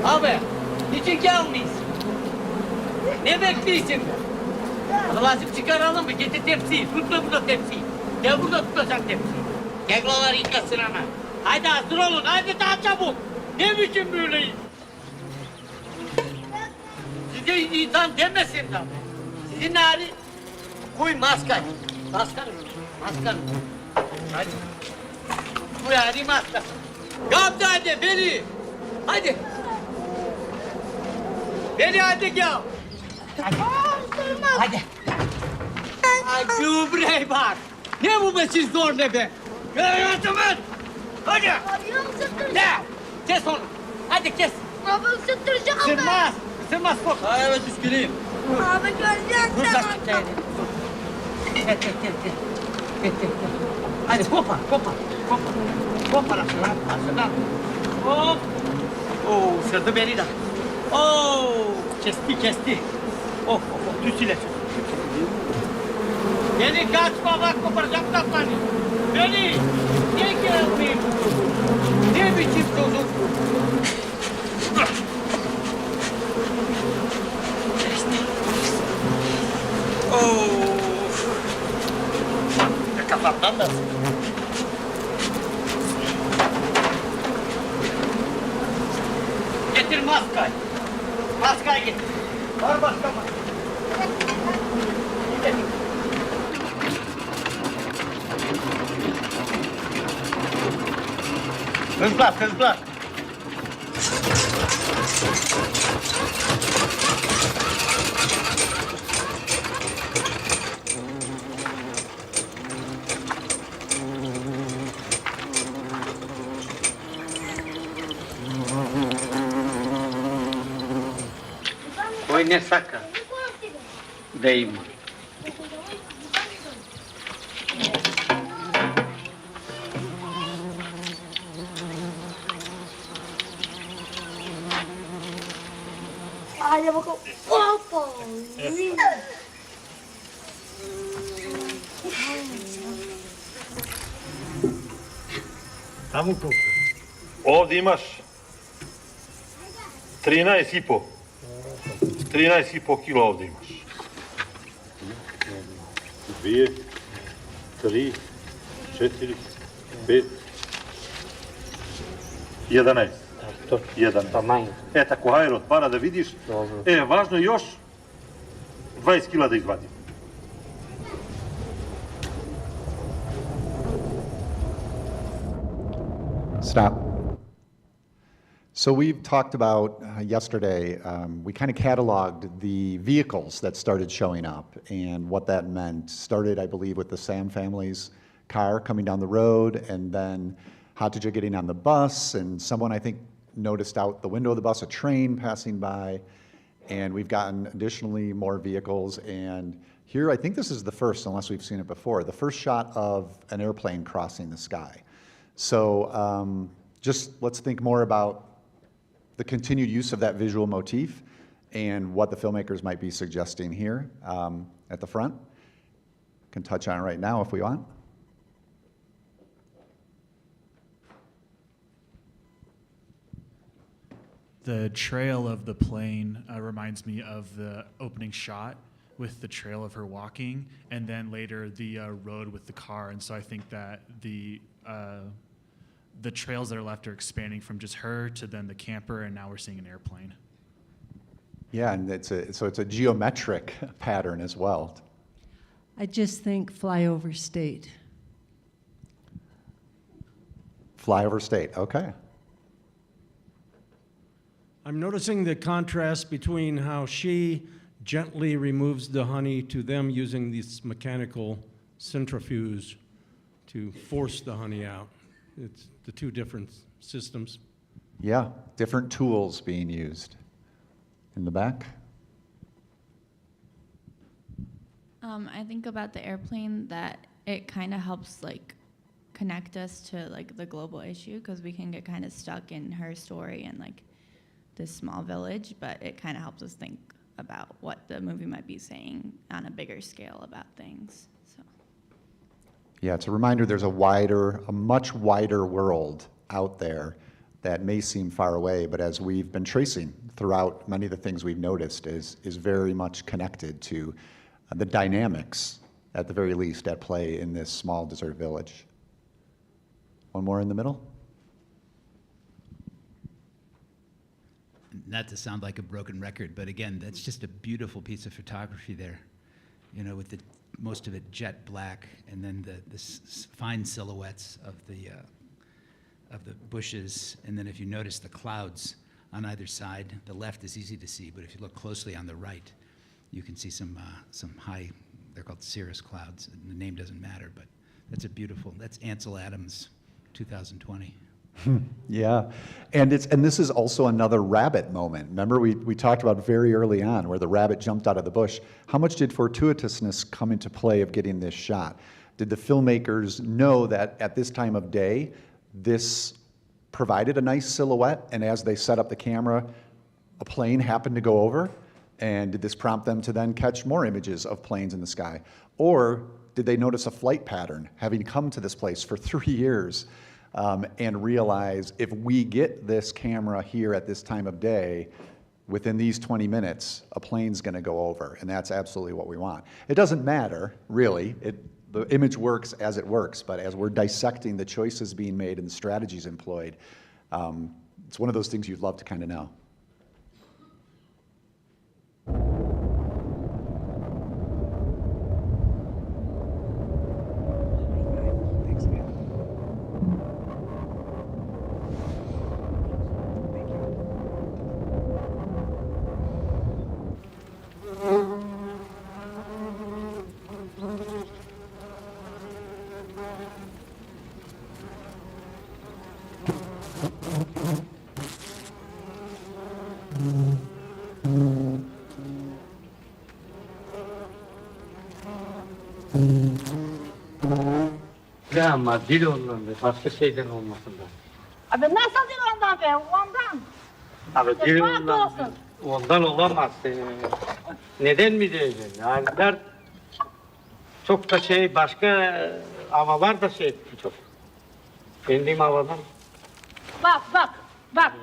Abi, niçin gelmeyiz? Ne bekliyorsun? Lazım çıkaralım mı? Getir tepsiyi. Tutma burada tepsiyi. Gel burada tutacak tepsiyi. Teklalar yıkasın hemen. Haydi hazır olun. Haydi daha çabuk. Ne biçim böyle? Size insan demesin de. Sizin hali koy maskayı. Maskanı. Hadi. Bu hali maska. Yaptı hadi beni. Hadi. Beni hadi gel. Hadi. Ay gübrey bak. Ne bu be siz zor ne be? Görüyorsun ben. Hadi. Ne? Kes onu. Hadi kes. Abi ısıttıracak ama. Isırmaz. Isırmaz kork. Ay evet üsküleyim. Abi görecek. Dur saç tutayım. Gel. Hadi kopar. Kopar aşağıdan. Hop. Oo, ısırdı beni de. Oo, kesti. Oh, tüsüyle. Beni kaçma bak koparacak kaplanı. Beni. Ne gelmeyeyim? Ne biçim çocuk? Kafamdan da. Getir maskayı. Maskayı getir. Var başka mı? Hızlar. Ой, не сака. Да има. Hadi bakalım. Hoppa. Tamo koliko? Ovdje imaš 13,5. 13,5 kilo ovdje imaš. 2, 3, 4, 5, 11. 11. Tako, hajde otvara da vidiš. Važno je još 20 kila da izvadim. Stop. So we've talked about yesterday, we kind of cataloged the vehicles that started showing up and what that meant. Started, I believe, with the Sam family's car coming down the road, and then Hatice getting on the bus, and someone, I think, noticed out the window of the bus a train passing by, and we've gotten additionally more vehicles. And here, I think this is the first, unless we've seen it before, the first shot of an airplane crossing the sky. So just let's think more about the continued use of that visual motif and what the filmmakers might be suggesting here at the front. Can touch on it right now if we want. The trail of the plane reminds me of the opening shot with the trail of her walking, and then later the road with the car. And so I think that the trails that are left are expanding from just her to then the camper, and now we're seeing an airplane. Yeah, and it's a geometric pattern as well. I just think flyover state. Flyover state, okay. I'm noticing the contrast between how she gently removes the honey to them using this mechanical centrifuge to force the honey out. It's the two different systems. Yeah, different tools being used. In the back? I think about the airplane that it kind of helps like connect us to like the global issue, because we can get kind of stuck in her story and like this small village, but it kind of helps us think about what the movie might be saying on a bigger scale about things. So. Yeah, it's a reminder there's a much wider world out there that may seem far away, but as we've been tracing throughout, many of the things we've noticed is very much connected to the dynamics, at the very least, at play in this small desert village. One more in the middle. Not to sound like a broken record, but again, that's just a beautiful piece of photography there. You know, with the most of it jet black, and then the fine silhouettes of the bushes, and then if you notice the clouds on either side, the left is easy to see, but if you look closely on the right, you can see some high, they're called cirrus clouds. The name doesn't matter, but that's that's Ansel Adams, 2020. Yeah, and this is also another rabbit moment. Remember we talked about very early on where the rabbit jumped out of the bush. How much did fortuitousness come into play of getting this shot? Did the filmmakers know that at this time of day, this provided a nice silhouette, and as they set up the camera, a plane happened to go over? And did this prompt them to then catch more images of planes in the sky? Or did they notice a flight pattern, having come to this place for 3 years, and realize if we get this camera here at this time of day, within these 20 minutes, a plane's going to go over, and that's absolutely what we want. It doesn't matter, really. The image works as it works, but as we're dissecting the choices being made and the strategies employed, it's one of those things you'd love to kind of know. Ya ama dil ondan be, başka şeyden olmasın da. Abi nasıl değil ondan be? Ondan. Abi dil Farklı ondan, olsun. ondan olamaz. Neden mi diyeceksin? Yani dert çok da başka havalar da çok. Kendim havadan. Bak.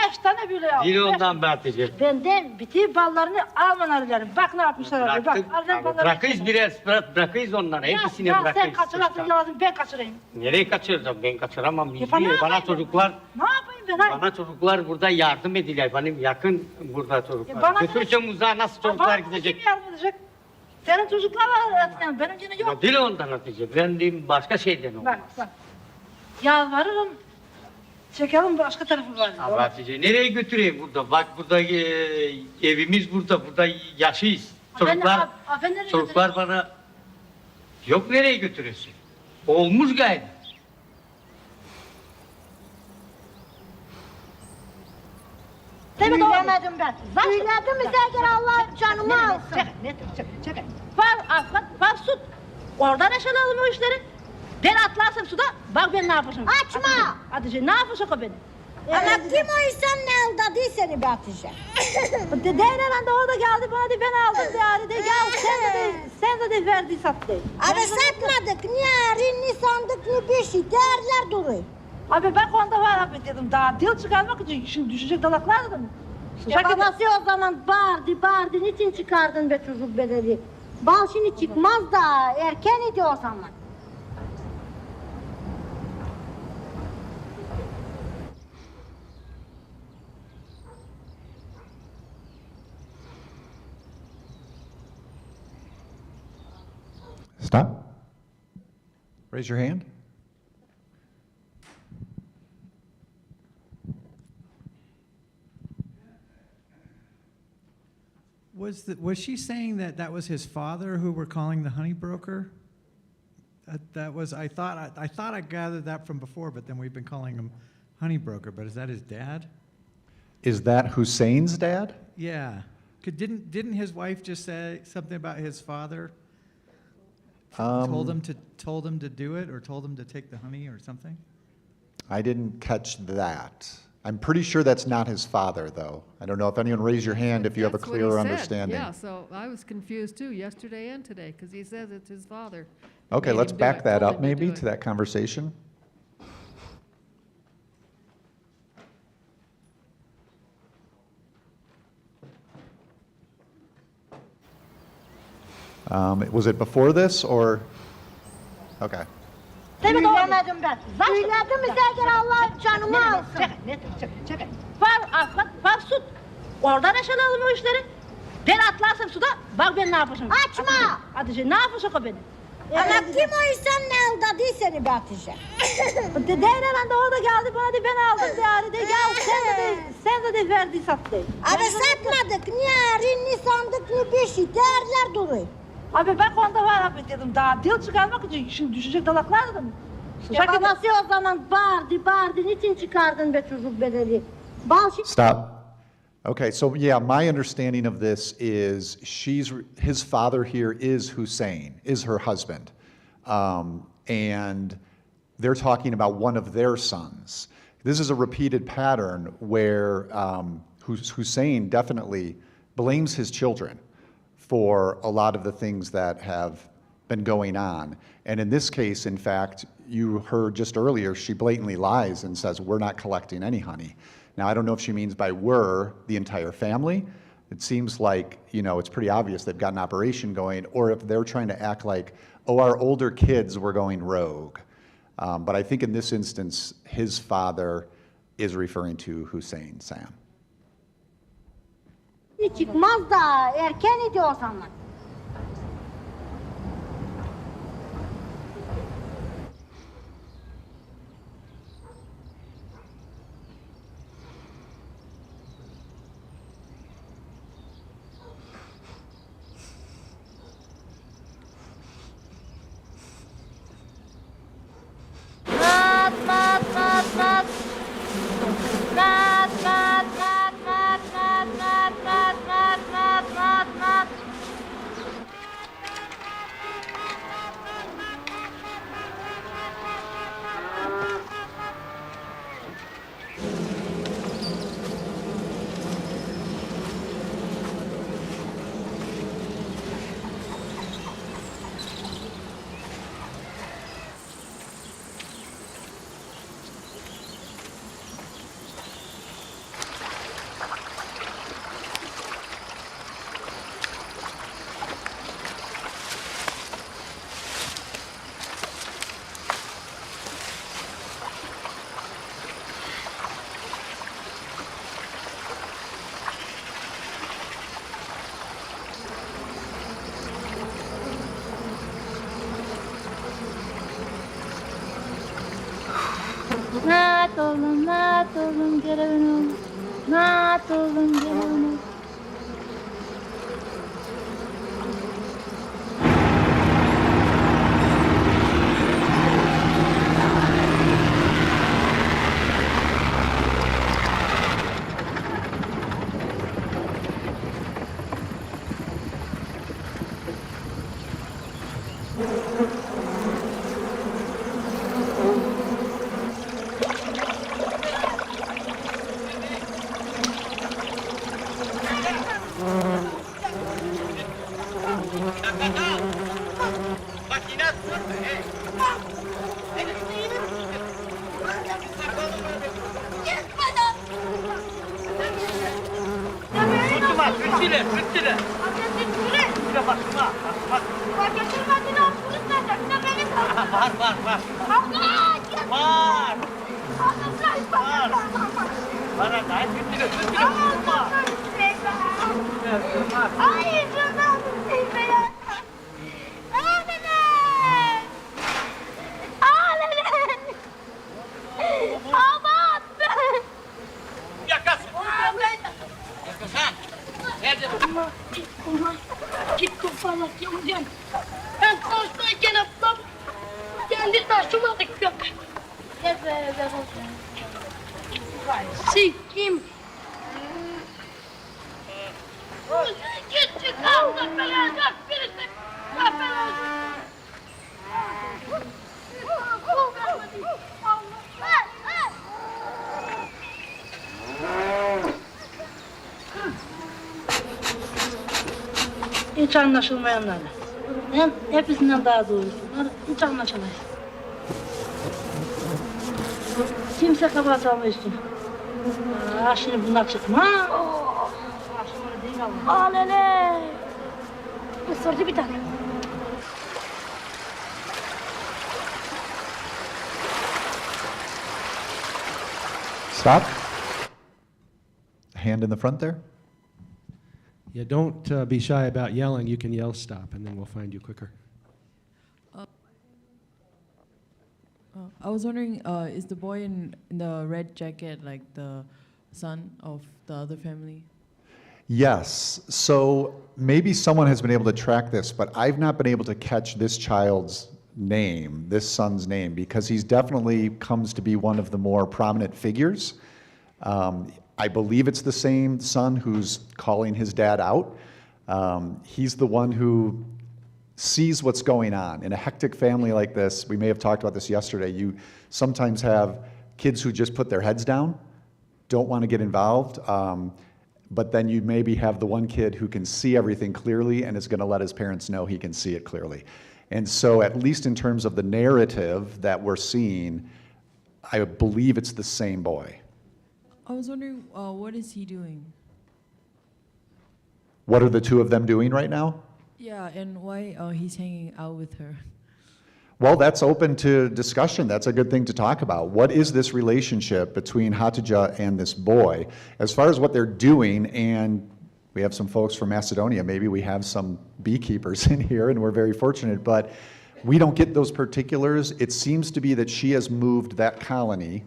5 tane bile aldım. Dil ondan be Hatice. Benden bütün ballarını alman arıyorum. Bak ne yapmışlar abi. Bak. Bırakıyız biraz, bırakıyız onları. Hepsini Sen bırakıyız. kaçırasın lazım, ben kaçırayım. Nereye kaçıracağım? Ben kaçıramam. bana Bana yapayım çocuklar, Ne yapayım ben? bana çocuklar burada yardım ediler. Benim yakın burada çocuklar. bana- Götüreceğim uzağa nasıl çocuklar gidecek? Kim yardım edecek? Senin çocuklar var eskiden, benim yine yok. Ya dil ondan Hatice. Ben diyeyim başka şeyden olmaz. Bak. Yalvarırım. Çekelim başka tarafı var. Ama Hatice nereye götüreyim burada? Bak burada evimiz burada. Burada yaşıyız. Çocuklar bana yok nereye götürüyorsun? Olmuş gayet. Söylemedim ben. Söyledim mi Zerger Allah canımı alsın. Çek. Var su. Oradan aşağılayalım o işleri. Ben atlarsam suda, bak ben ne yapacağım. Açma. Hatice ne yapacak o beni? Ama kim o insan ne aldadı seni be Hatice? Değnemen de orada geldi bana de ben aldım yani de gel sen de verdi sattı. Ama satmadık. Ne rinni sandık ne bir şey. Değerler duruyor. Abi ben konuda var abi dedim daha dil çıkarmak için şimdi düşecek dalaklar da mı? Babası o zaman bağırdı. Niçin çıkardın be çocuk bedeli? Bal şimdi çıkmaz da erken idi o zaman. Stop. Raise your hand. Was she saying that that was his father who we're calling the honey broker? That was I thought I gathered that from before, but then we've been calling him honey broker. But is that his dad? Is that Hussein's dad? Yeah. Didn't his wife just say something about his father? Told him to do it, or told him to take the honey, or something? I didn't catch that. I'm pretty sure that's not his father, though. I don't know if anyone raise your hand if you have a That's what he clearer said. understanding. Yeah, so I was confused too, yesterday and today, because he says it's his father. Okay, Made let's him do back it, that told up him to maybe do to it. that conversation. Was it before this or? Okay. Söylemedim ben. Söyledim mi Zerger Allah canımı alsın. Çek. Var su. Oradan aşağılayalım o işleri. Ben atlarsam suda, bak ben ne yapacağım. Açma. Hatice ne yapacak o beni? Ama kim o insan ne aldadı seni be Hatice? Değnemen de orada geldi bana de ben aldım yani de gel sen de verdi sattı. Ama satmadık. Ne rinni sandık ne bir şey. Değerler duruyor. Abi ben konuda var abi dedim daha dil çıkarmak için şimdi düşecek dalaklar da mı? Babası o zaman bağırdı. Niçin çıkardın be çocuk bedeli? Bal şimdi... Stop. Okay, so yeah, my understanding of this is his father here is Hussein, is her husband. And they're talking about one of their sons. This is a repeated pattern where Hussein definitely blames his children for a lot of the things that have been going on. And in this case, in fact, you heard just earlier, she blatantly lies and says, we're not collecting any honey. Now, I don't know if she means by we're the entire family. It seems like, it's pretty obvious they've got an operation going, or if they're trying to act like, oh, our older kids were going rogue. But I think in this instance, his father is referring to Hussein Sam. Çıkmaz da erken idi o zaman. Naat oğlum gelin. Naat oğlum gelin. Git toparlak yavrucan. Ben taştayken ablam kendi taşıma dıkıyor. Gel be Sikim. Git çıkar da belanacak birisi. Hiç anlaşılmayanlar. Ben hepsinden daha doğrusular. Hiç anlaşamayız. Kimse kabahat almıyorsun. Şimdi bunlar çıkma. Alele. Isırdı bir tane. Stop. Hand in the front there. Yeah, don't be shy about yelling. You can yell stop, and then we'll find you quicker. I was wondering, is the boy in the red jacket like the son of the other family? Yes. So maybe someone has been able to track this, but I've not been able to catch this child's name, this son's name, because he's definitely comes to be one of the more prominent figures. I believe it's the same son who's calling his dad out. He's the one who sees what's going on. In a hectic family like this, we may have talked about this yesterday, you sometimes have kids who just put their heads down, don't want to get involved, but then you maybe have the one kid who can see everything clearly and is going to let his parents know he can see it clearly. And so at least in terms of the narrative that we're seeing, I believe it's the same boy. I was wondering, what is he doing? What are the two of them doing right now? Yeah, and why he's hanging out with her? Well, that's open to discussion. That's a good thing to talk about. What is this relationship between Hatice and this boy? As far as what they're doing, and we have some folks from Macedonia, maybe we have some beekeepers in here, and we're very fortunate, but we don't get those particulars. It seems to be that she has moved that colony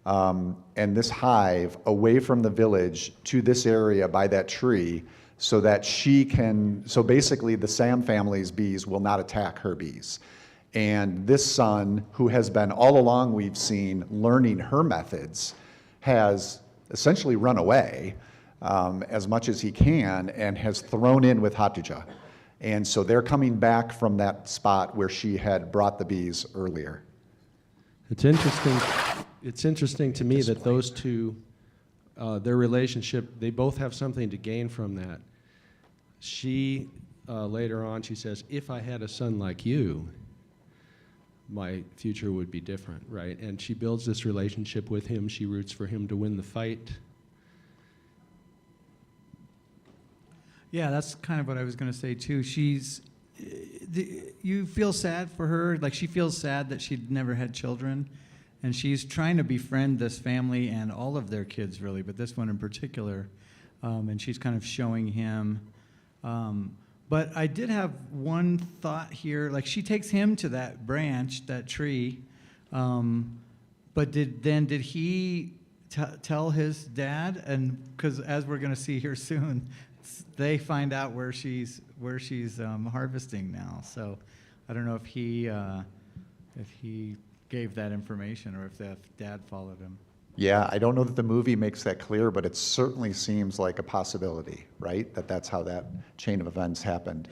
and this hive away from the village to this area by that tree so that she can, so basically the Sam family's bees will not attack her bees. And this son, who has been all along we've seen learning her methods, has essentially run away as much as he can and has thrown in with Hatice. And so they're coming back from that spot where she had brought the bees earlier. It's interesting to me that those two, their relationship, they both have something to gain from that. She, later on, she says, if I had a son like you, my future would be different, right? And she builds this relationship with him. She roots for him to win the fight. Yeah, that's kind of what I was going to say too. You feel sad for her. Like, she feels sad that she'd never had children, and she's trying to befriend this family and all of their kids, really, but this one in particular. And she's kind of showing him. But I did have one thought here. Like, she takes him to that branch, that tree, But did he tell his dad? And because as we're going to see here soon, they find out where she's harvesting now. So I don't know if he gave that information or if the dad followed him. Yeah, I don't know that the movie makes that clear, but it certainly seems like a possibility, right? That's how that chain of events happened.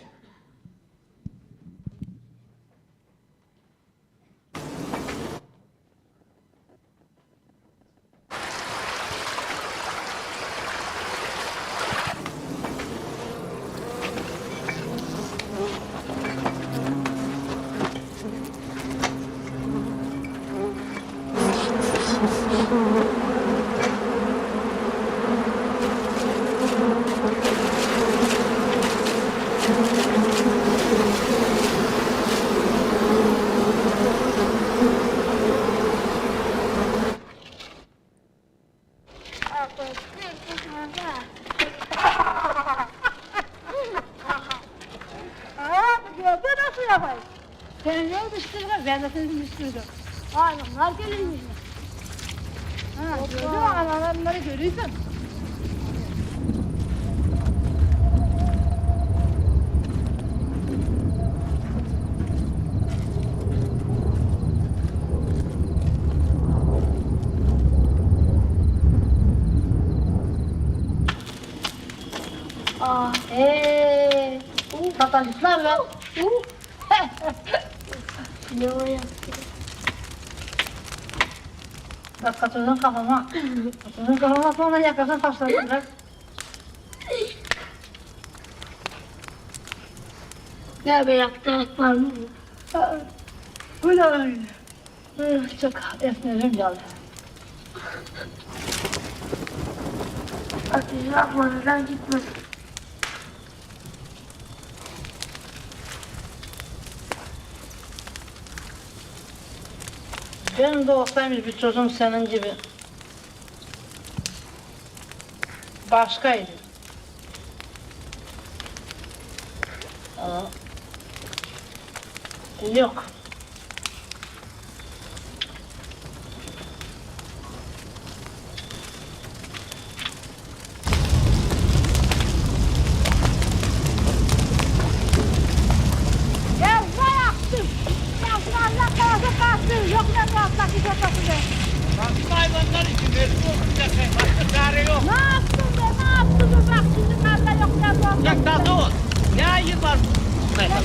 Sen ne düştürdün? Ben de seni düştürdüm. Hayvanlar gelirmiş. Gördün mü? Analarları görüyorsun. Katalistler be. Ne o ya? Bak katılın kafama. Katılın kafama sonra yakasın taşlarım bırak. Ne be yaptık var mı? Bu da öyle. Çok esnerim geldi. Ateşi yapmadan gitmez. Benim de olsaymış bir çocuğum senin gibi. Başkaydı. Yok. Ya bıraktım. Ya Allah kalası kalsın. Yok ne bırakmak için kapıda. Baktım hayvanlar için mecbur olacak. Başka çare yok. Ne yaptın be? Ne yaptın be? Bak şimdi karda yok ne bırakmak. Çok taze ol. Ne ayır var mesela?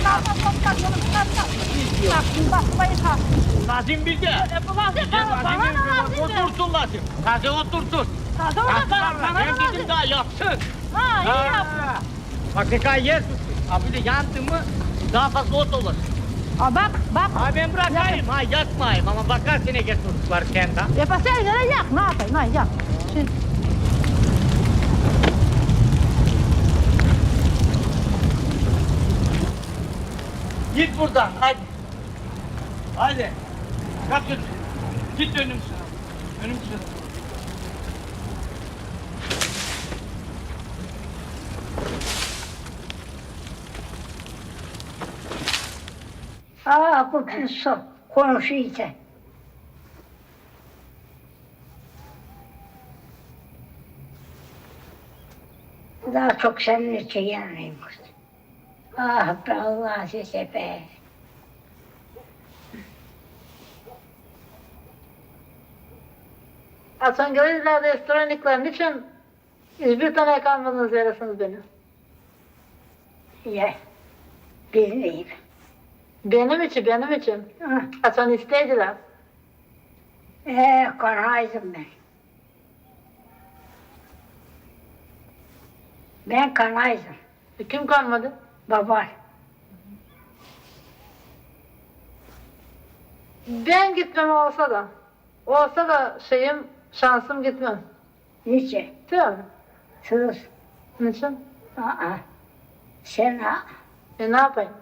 Karda toprak yolu karda. Bak şimdi bakmayı kalk. Lazım bildi. Bu lazım bana ne lazım be? Otursun lazım. Taze otursun. Taze otursun. Bana ne Ben lazım? dedim daha yapsın. Ha iyi yaptın. Bak ne kadar yer tutsun. Abi de yandı mı daha fazla ot olur. Bak. Abi ben bırakayım. Ha yatmayayım ama bakarsın ne getirdik kendi. Yapasana göre yak. Ne yapayım? Ha yak. Şimdi. Git buradan hadi. Hadi. Kalk git. Git önüm sıra. Önüm sıra. Bu kız komşu ise. Daha çok senin için yanayım kız. Ah be Allah size be. Hasan Gölü'yle restoranlıkların için hiçbir tane kalmadınız yarasınız beni. Ye. Bilmeyeyim. Benim için. Hasan isteydiler. Kanaydım ben. Ben kanaydım. Kim kanmadı? Baba. Ben gitmem olsa da şansım gitmem. Niçin? Tabii. Sus. Niçin? Sen ha? Ne yapayım?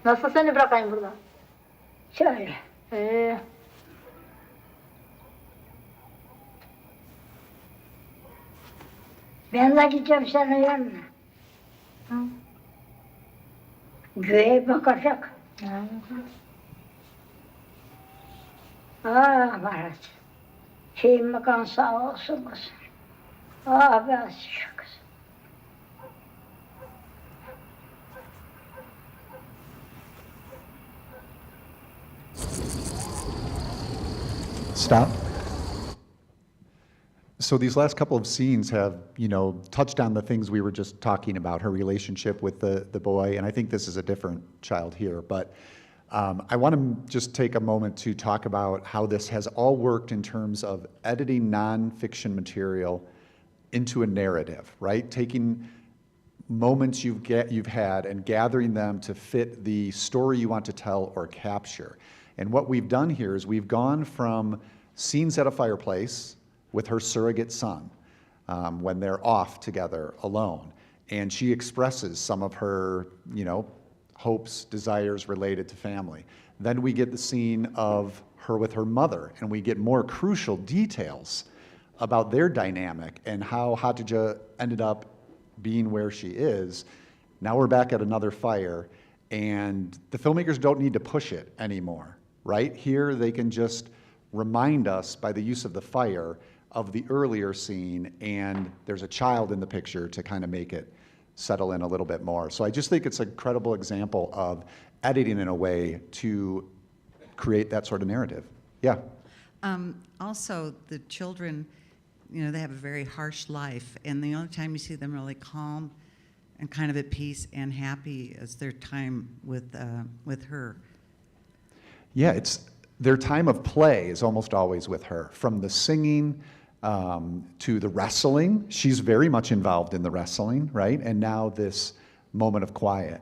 Nasıl seni bırakayım burada? Şöyle. Ben de gideceğim senin yanına. Göğe bakacak. Ah Maharaj. Şeyin makan sağ olsun kızım. Ah be Asiye kızım. Stop. So these last couple of scenes have, touched on the things we were just talking about, her relationship with the boy, and I think this is a different child here, but I want to just take a moment to talk about how this has all worked in terms of editing nonfiction material into a narrative, right? Taking moments you've had and gathering them to fit the story you want to tell or capture. And what we've done here is we've gone from scenes at a fireplace with her surrogate son when they're off together alone. And she expresses some of her, hopes, desires related to family. Then we get the scene of her with her mother, and we get more crucial details about their dynamic and how Hatice ended up being where she is. Now we're back at another fire, and the filmmakers don't need to push it anymore, right? Here they can just remind us by the use of the fire of the earlier scene, and there's a child in the picture to kind of make it settle in a little bit more. So I just think it's a credible example of editing in a way to create that sort of narrative. Yeah. Also, the children, they have a very harsh life, and the only time you see them really calm and kind of at peace and happy is their time with her. Yeah, it's their time of play is almost always with her. From the singing to the wrestling, she's very much involved in the wrestling, right? And now this moment of quiet.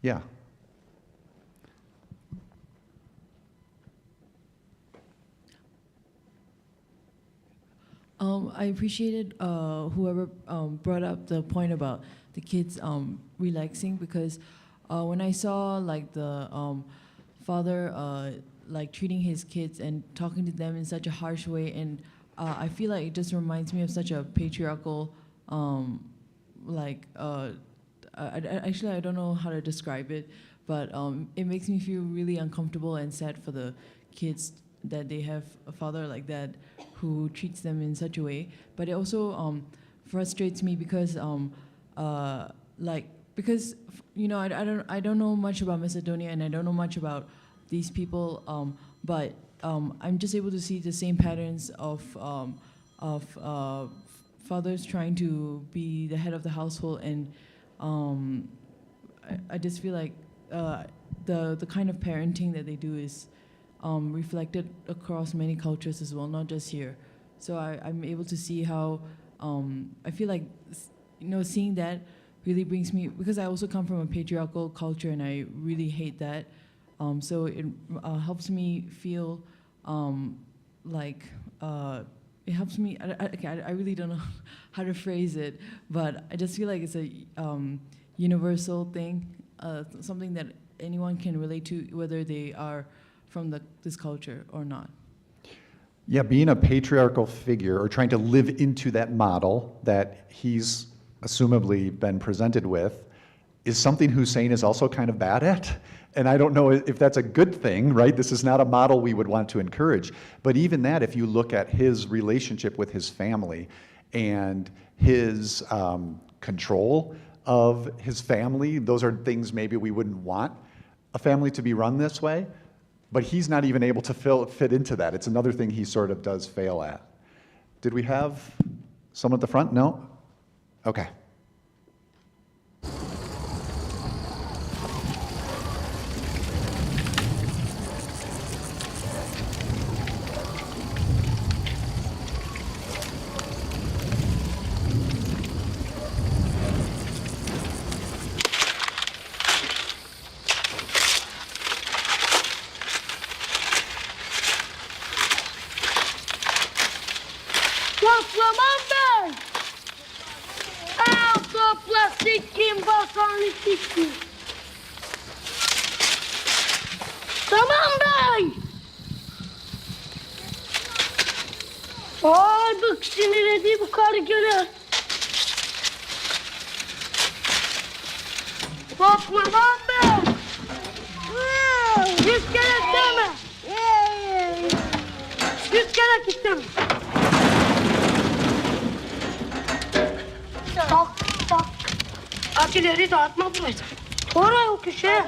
Yeah. I appreciated whoever brought up the point about the kids relaxing, because when I saw like the father like treating his kids and talking to them in such a harsh way, and I feel like it just reminds me of such a patriarchal actually I don't know how to describe it, but it makes me feel really uncomfortable and sad for the kids that they have a father like that who treats them in such a way. But it also frustrates me because I don't know much about Macedonia, and I don't know much about these people, but I'm just able to see the same patterns of fathers trying to be the head of the household, and I just feel like the kind of parenting that they do is reflected across many cultures as well, not just here. So I'm able to see how I feel like seeing that really brings me, because I also come from a patriarchal culture and I really hate that. So it helps me feel it helps me. I really don't know how to phrase it, but I just feel like it's a universal thing, something that anyone can relate to, whether they are from this culture or not. Yeah, being a patriarchal figure or trying to live into that model that he's assumably been presented with is something Hussein is also kind of bad at. And I don't know if that's a good thing, right? This is not a model we would want to encourage. But even that, if you look at his relationship with his family and his control of his family, those are things maybe we wouldn't want a family to be run this way. But he's not even able to fit into that. It's another thing he sort of does fail at. Did we have someone at the front? No? Okay. Toplaman ben! Al topla sikkim bakanlık sikkim. Tamam bey! Ay bak sinirledi bu karı göre. Toplaman ben! Hiç gerek deme! istiyorum. Tak tak. Aç ileri dağıtma burayı. Oraya o köşeye.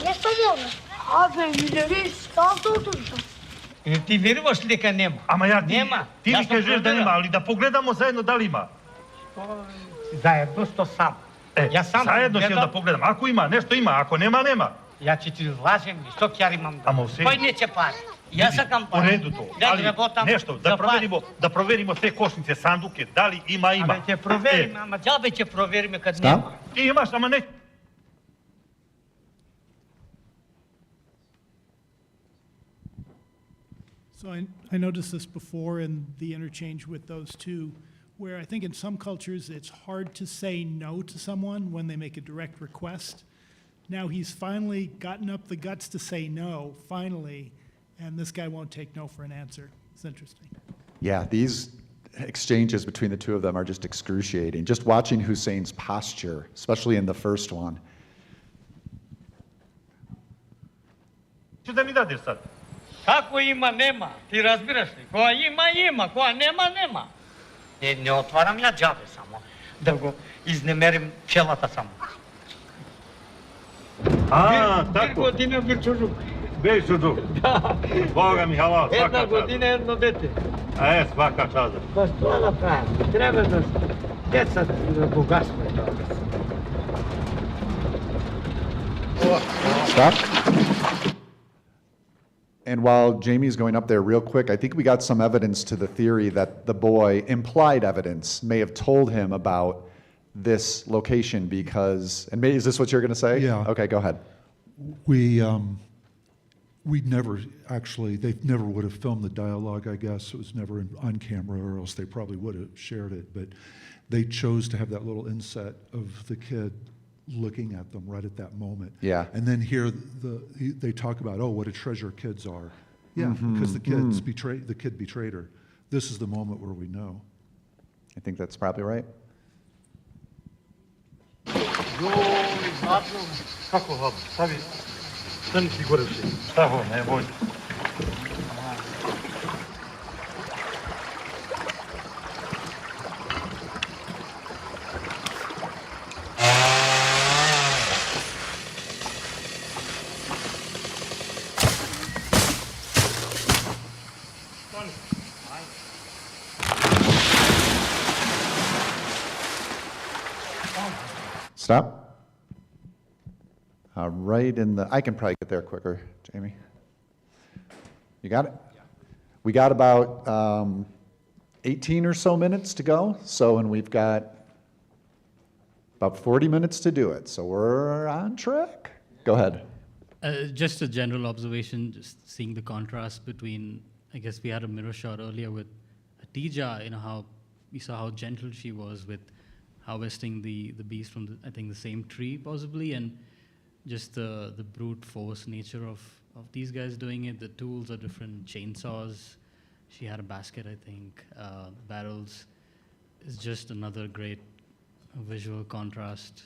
Ne sanıyorsun? Abi ileri sağda oturursun. Ti vjeruješ li дека нема? Ама ја Нема. ти Јас ми сум кажеш да проверил. нема, али да погледамо заедно дали има. Заедно што сам. Јас сам Заедно ќе гледам. да погледам. Ако има, нешто има, ако нема, нема. Ја ќе ти лажем, што ќе имам да. Ама усе. Кој не ќе пари? Јас сакам По пари. реду тоа. Да Али работам нешто, за пари. да проверимо се кошнице, сандуке, дали има, има. Абе ќе провериме, ама џабе ќе провериме кад Стап. нема. Ти имаш, ама не. So I noticed this before in the interchange with those two, where I think in some cultures it's hard to say no to someone when they make a direct request. Now he's finally gotten up the guts to say no, finally, and this guy won't take no for an answer. It's interesting. Yeah, these exchanges between the two of them are just excruciating. Just watching Hussein's posture, especially in the first one. Че да ми дадеш сад? Како има, нема. Ти разбираш ли? Која има, има. Која нема, нема. Не отварам ја џабе само. Да го изнемерим пчелата само. А, Две тако. година бил чужук. Беј чужук. Да. Бога ми халал, Една свака част. година, едно дете. Е, свака част. Па што да правим? Треба да децата да го гасме тоа. Stop. And while Jamie's going up there real quick, I think we got some evidence to the theory that the boy, implied evidence, may have told him about this location because, and is this what you're going to say? Yeah. Okay, go ahead. We'd never actually, they never would have filmed the dialogue, I guess. It was never on camera, or else they probably would have shared it. But they chose to have that little inset of the kid looking at them right at that moment. Yeah. And then here they talk about, oh, what a treasure kids are. Yeah, Mhm, because the kid betrayed her. This is the moment where we know. I think that's probably right. Како хаб? Стави, стани си горе си. Ставо, не бој. Stop. Right in the, I can probably get there quicker, Jamie. You got it? We got about 18 or so minutes to go, and we've got about 40 minutes to do it, so we're on track. Go ahead. Just a general observation, just seeing the contrast between, I guess we had a mirror shot earlier with Atija, how we saw how gentle she was with harvesting the bees from, I think, the same tree possibly, and just the brute force nature of these guys doing it. The tools are different, chainsaws. She had a basket, I think, barrels. It's just another great visual contrast.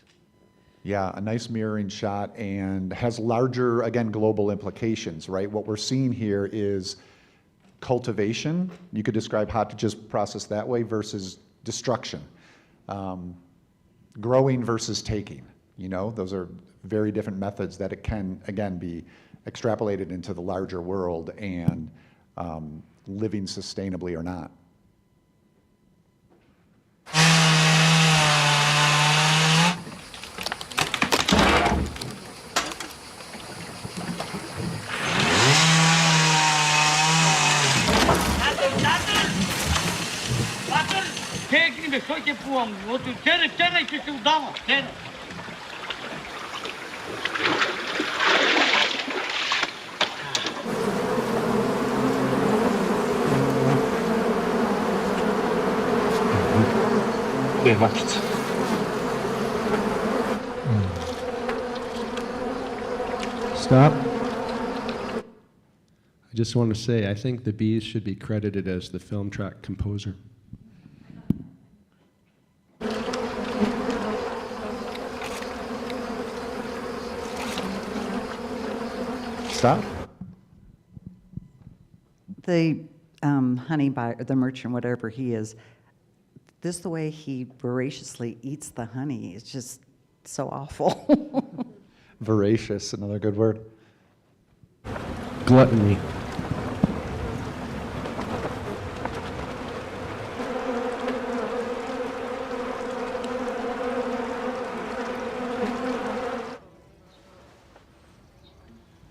Yeah, a nice mirroring shot and has larger, again, global implications, right? What we're seeing here is cultivation. You could describe Hataja's process that way versus destruction. Growing versus taking, those are very different methods that it can, again, be extrapolated into the larger world and living sustainably or not. Тегни бе, кој ќе пувам? Терaj ќе се удава, терaj. Gde je matica? Stop. I just want to say, I think the bees should be credited as the film track composer. Stop. The honey buyer, the merchant, whatever he is, this the way he voraciously eats the honey. It's just so awful. Voracious, another good word. Gluttony.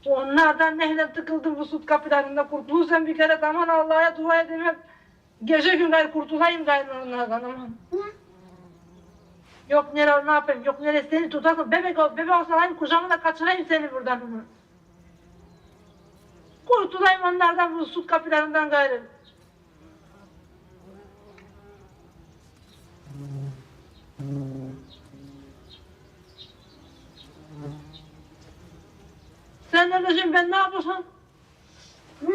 Onlardan nehle tıkıldım bu süt kapılarında kurtulursam bir kere aman Allah'a dua edeyim hep gece gün gayrı kurtulayım gayrı onlardan aman. Yok nereye ne yapayım yok nereye seni tutarsın bebek olsa alayım kucağıma da kaçırayım seni buradan aman. Kurtulayım onlardan bu süt kapılarından gayrı. Sen öleceksin ben ne yapacağım? Hı?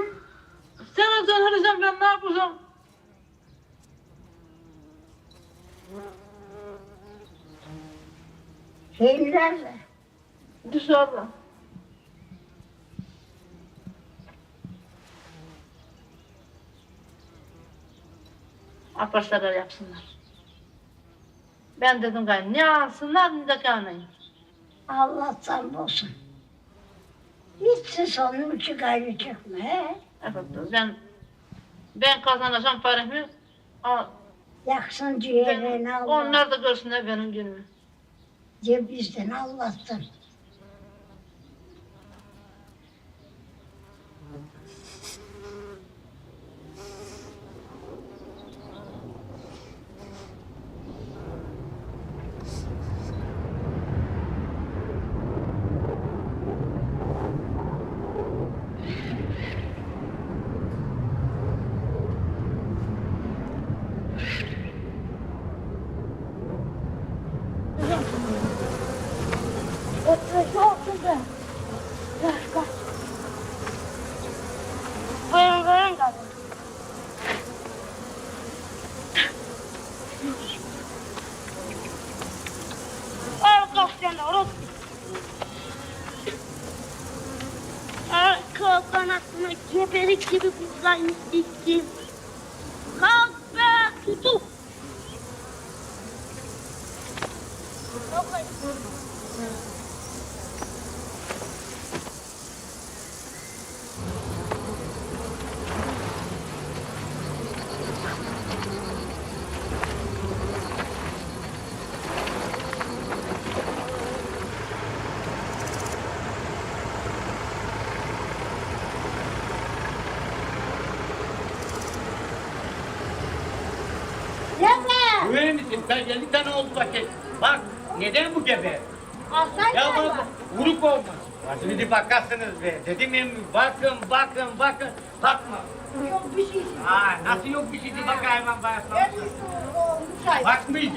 Sen öleceksin ben ne yapacağım? Şeylerle. Dışarıda. Aparsalar yapsınlar. Ben dedim gayet ne alsınlar ne de kanayım. Allah sağ olsun. Hiç sonunu çıkarı çıkma he. Evet ben kazanacağım paramı. Yaksın ciğerini Allah. Onlar da görsünler benim günümü. Cebizden Allah'tan. Buyurun kadın. Kalk sen oğlum. Arka kanatına geberik gibi buradaymış diktim. Kalk be tutuk. Güvenir misin? Sen 50 tane oldu bakayım. Bak neden bu gebe? Alsaydı Ya bak vuruk olmaz. Şimdi bakarsınız be. Dedim ya bakın. Bakma. Yok bir şey. Nasıl yok bir şey bakayım ben bana. Bakmışsınız.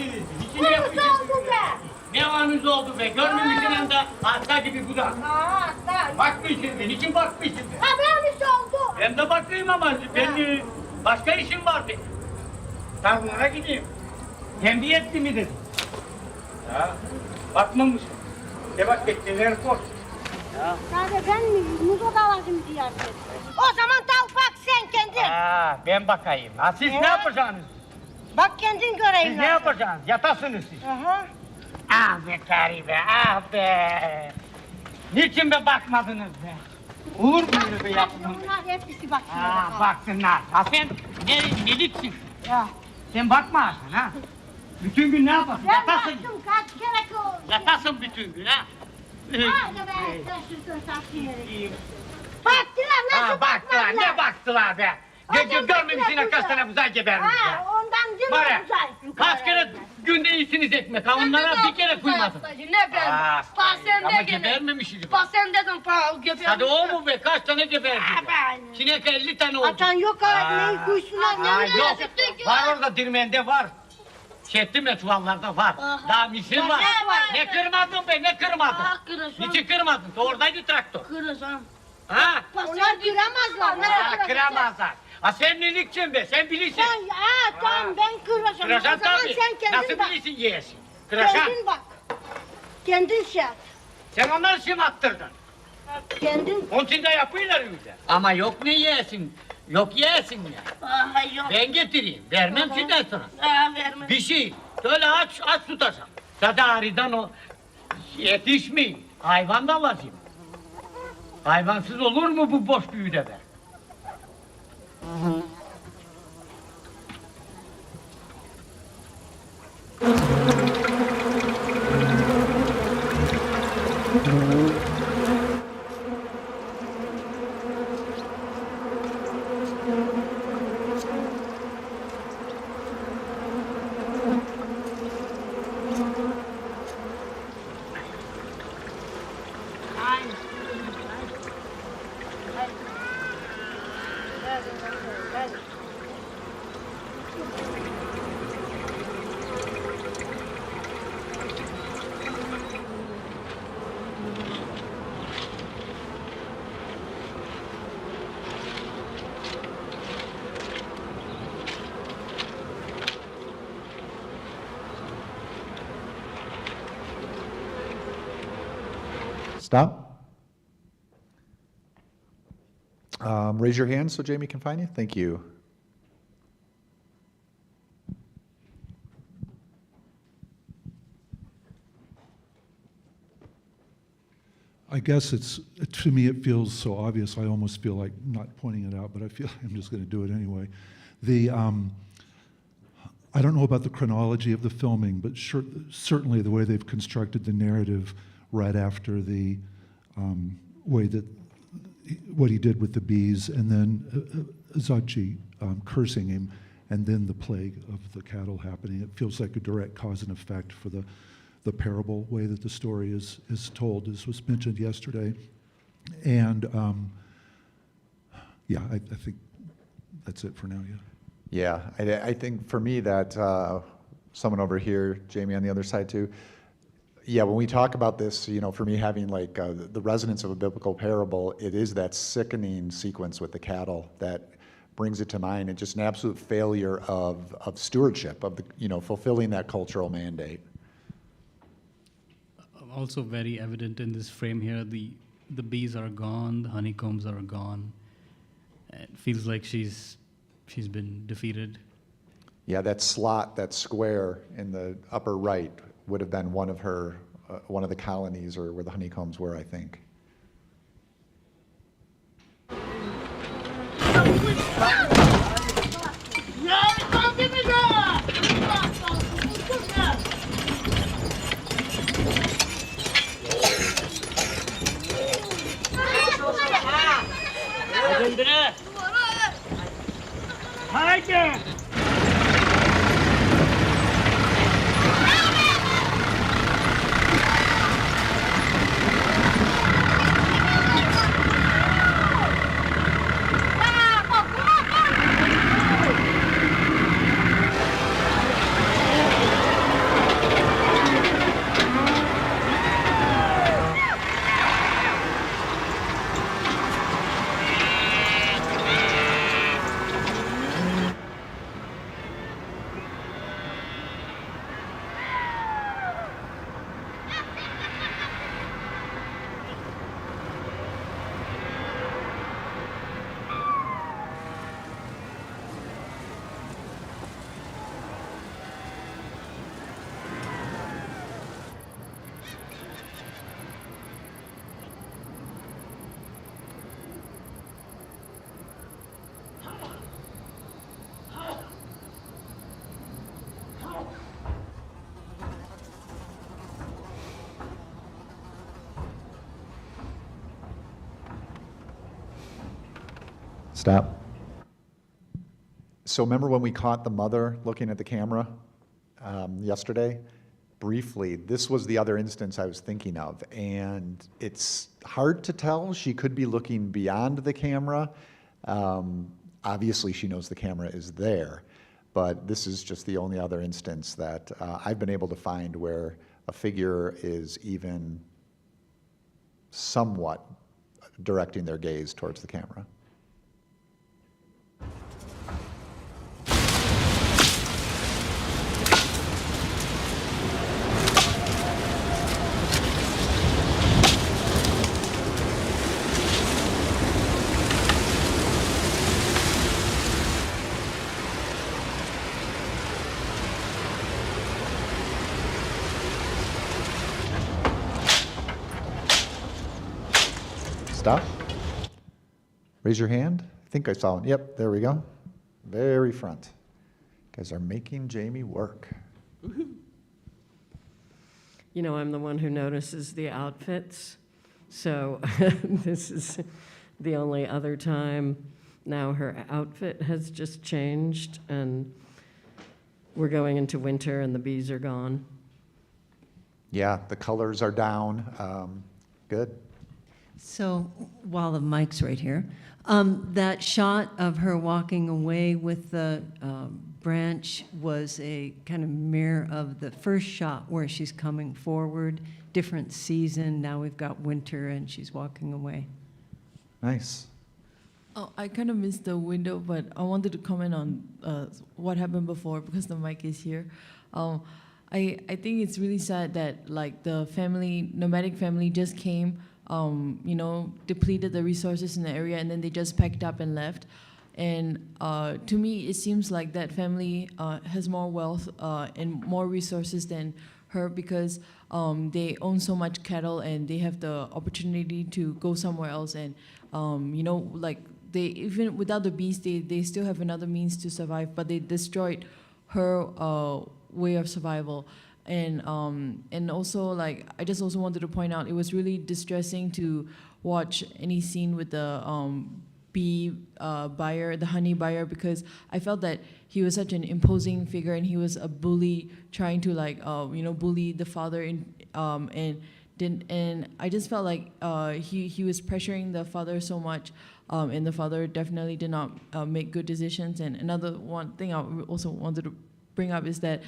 İçini Neyse yapmışsınız. oldu be. Ne vanız oldu be? Görmemişsin hem de hasta gibi bu da. Hasta. Bakmışsın be. Niçin bakmışsın be? Haberimiz oldu. Ben de bakayım ama ben başka işim var benim. Tarlana gideyim. Tembih etti mi dedim. Ya bakmamışım. De bak bekleler koş. Ya. Sadece ben mi? Muzo da lazım diye. O zaman tal bak sen kendin. Ben bakayım. Siz ne yapacaksınız? Bak kendin göreyim. Siz ne yapacaksınız? Yatasınız siz. Aha. Ah be Karibe, ah be. Niçin be bakmadınız be? Olur mu öyle be yaptınız? Onlar hepsi baksınlar. Baksınlar. Sen neliksin? Ya. Sen bakmazsın ha. Bütün gün ne yaparsın? Ben Yatasın. baktım kaç kere oldu. Yatasın bütün gün ha. Hadi be sen şuradan saçmayı. Baktılar nasıl Baktılar, ne baktılar be? Görmemişsin kaç tane buzağı gebermiş ya. Ondan değil Var ya, mi uzay? kaç kere günde iyisiniz ekmek ha, onlara bir kere kuymadın. Ne ben? Ama gebermemişiz. Bak sen dedim falan gebermiş. Hadi o mu be, kaç tane geberdi be? Sinek 50 tane oldu. Atan yok abi, neyi kuysunlar, ne Yok, var orada dirmende var. Çettim ya çuvallarda var. Daha misir var. Ne kırmadın be, ne kırmadın? Niçin kırmadın? Oradaydı traktör. Kıracağım. Ha? Onlar kıramazlar. Kıramazlar. Sen nelikçin be, sen bilirsin. Tamam ben kıracağım. Kıracaksın O zaman tabii. sen kendin Nasıl bak. bilirsin yiyesin? Kıracaksın. Kendin bak. Kendin şey yap. Sen onları şımattırdın. Kendin. Onun için de yapıyorlar öyle. Ama yok ne yiyesin? Yok yesin ya. Aa, yok. Ben getireyim. Vermem Tamam. sizden sonra. Verme. Bir şey. Böyle aç tutacağım. Tedaridan o yetişmeyin. Hayvan da lazım. Hayvansız olur mu bu boş büyüde be? Stop. Raise your hand so Jamie can find you. Thank you. I guess to me, it feels so obvious. I almost feel like not pointing it out, but I feel like I'm just going to do it anyway. I don't know about the chronology of the filming, but certainly the way they've constructed the narrative right after the way that what he did with the bees, and then Zachi cursing him, and then the plague of the cattle happening. It feels like a direct cause and effect for the parable way that the story is told, as was mentioned yesterday. And yeah, I think that's it for now, yeah. Yeah, I think for me that someone over here, Jamie on the other side too, yeah, when we talk about this, you know, for me having like the resonance of a biblical parable, it is that sickening sequence with the cattle that brings it to mind, and just an absolute failure of stewardship, of the, you know, fulfilling that cultural mandate. Also very evident in this frame here, the bees are gone, the honeycombs are gone. It feels like she's been defeated. Yeah, that slot, that square in the upper right would have been one of her, one of the colonies, or where the honeycombs were, I think. Haydi! Stop. So remember when we caught the mother looking at the camera yesterday? Briefly, this was the other instance I was thinking of, and it's hard to tell. She could be looking beyond the camera. Obviously, she knows the camera is there, but this is just the only other instance that I've been able to find where a figure is even somewhat directing their gaze towards the camera. Stop. Raise your hand. I think I saw one. Yep, there we go. Very front. You guys are making Jamie work. You know, I'm the one who notices the outfits, so this is the only other time now her outfit has just changed, and we're going into winter and the bees are gone. Yeah, the colors are down. Good. So while the mic's right here, that shot of her walking away with the branch was a kind of mirror of the first shot where she's coming forward, different season. Now we've got winter and she's walking away. Nice. Oh, I kind of missed the window, but I wanted to comment on what happened before because the mic is here. I think it's really sad that like the family, nomadic family, just came, you know, depleted the resources in the area, and then they just packed up and left. And to me, it seems like that family has more wealth and more resources than her because they own so much cattle and they have the opportunity to go somewhere else. And you know, like they even without the bees, they still have another means to survive. But they destroyed her way of survival. And also, like, I just also wanted to point out, it was really distressing to watch any scene with the bee buyer, the honey buyer, because I felt that he was such an imposing figure and he was a bully trying to like, you know, bully the father and I just felt like he was pressuring the father so much, and the father definitely did not make good decisions. And another one thing I also wanted to bring up is that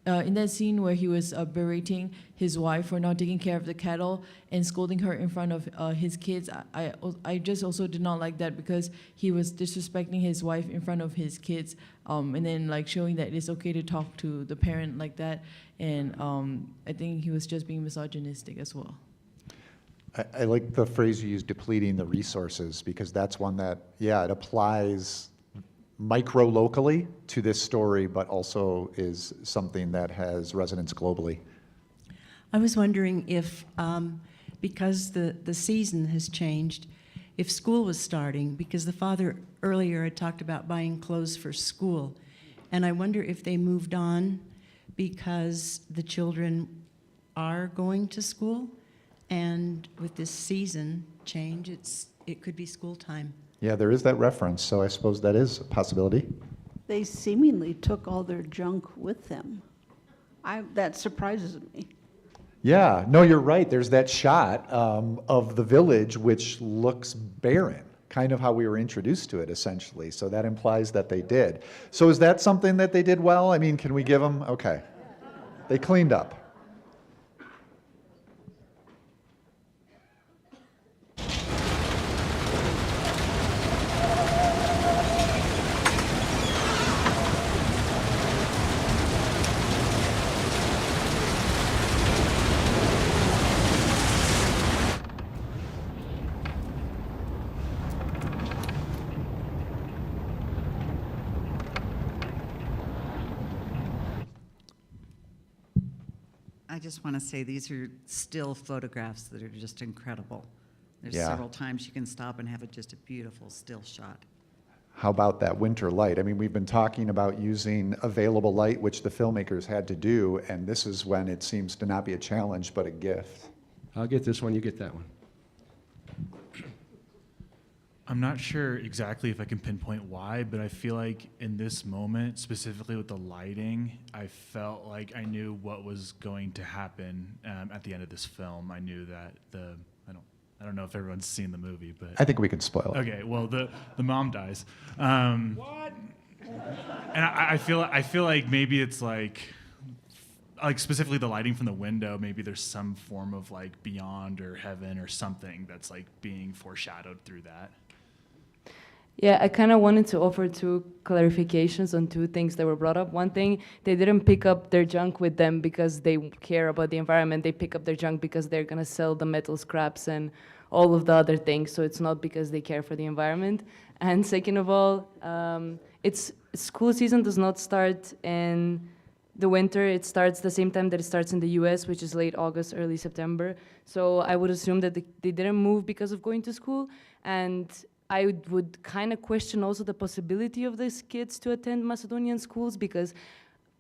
in that scene where he was berating his wife for not taking care of the cattle and scolding her in front of his kids, I just also did not like that because he was disrespecting his wife in front of his kids, and then like showing that it's okay to talk to the parent like that. And I think he was just being misogynistic as well. I like the phrase you used, depleting the resources, because that's one that, yeah, it applies micro-locally to this story, but also is something that has resonance globally. I was wondering if, because the season has changed, if school was starting, because the father earlier had talked about buying clothes for school, and I wonder if they moved on because the children are going to school, and with this season change, it could be school time. Yeah, there is that reference, so I suppose that is a possibility. They seemingly took all their junk with them. That surprises me. Yeah, no, you're right. There's that shot of the village which looks barren, kind of how we were introduced to it, essentially. So that implies that they did. So is that something that they did well? I mean, can we give them? Okay. They cleaned up. I just want to say these are still photographs that are just incredible. There's Yeah. several times you can stop and have just a beautiful still shot. How about that winter light? I mean, we've been talking about using available light, which the filmmakers had to do, and this is when it seems to not be a challenge, but a gift. I'll get this one, you get that one. I'm not sure exactly if I can pinpoint why, but I feel like in this moment, specifically with the lighting, I felt like I knew what was going to happen at the end of this film. I knew that I don't know if everyone's seen the movie, but I think we can spoil it. Okay, well the mom dies. What? And I feel like maybe it's like specifically the lighting from the window, maybe there's some form of like beyond or heaven or something that's like being foreshadowed through that. Yeah, I kind of wanted to offer two clarifications on two things that were brought up. One thing, they didn't pick up their junk with them because they care about the environment. They pick up their junk because they're going to sell the metal scraps and all of the other things. So it's not because they care for the environment. And second of all, school season does not start in the winter, it starts the same time that it starts in the US, which is late August, early September. So I would assume that they didn't move because of going to school. And I would kind of question also the possibility of these kids to attend Macedonian schools, because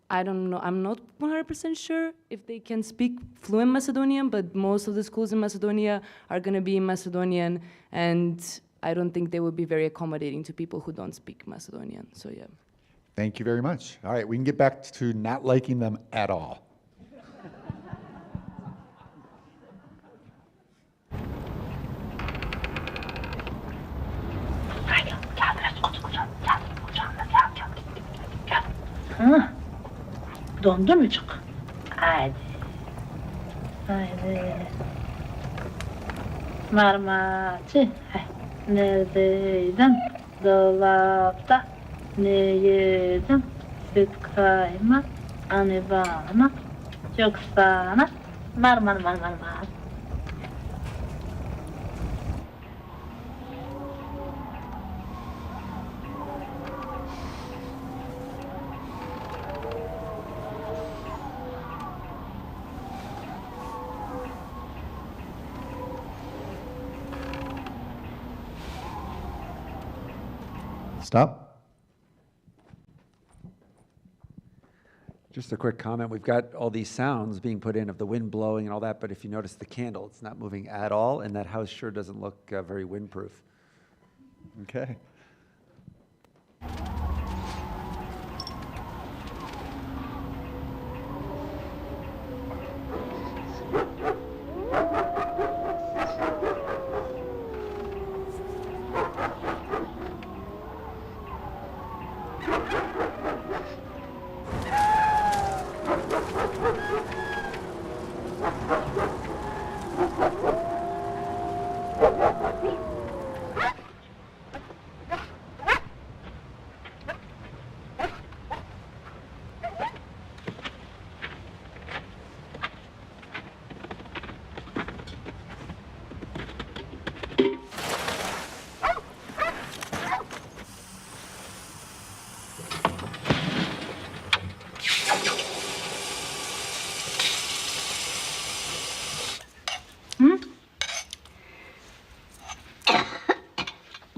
I don't know, I'm not 100% sure if they can speak fluent Macedonian, but most of the schools in Macedonia are going to be in Macedonian, and I don't think they would be very accommodating to people who don't speak Macedonian. So yeah. Thank you very much. All right, we can get back to not liking them at all. Hı? Dondun mu çok? Haydi. Haydi. Marmaçı. Neredeydin? Dolapta. Ne yedim? Süt kaymak. Hani bana. Çok sana. Mar. Stop. Just a quick comment. We've got all these sounds being put in of the wind blowing and all that, but if you notice the candle, it's not moving at all, and that house sure doesn't look very windproof. Okay.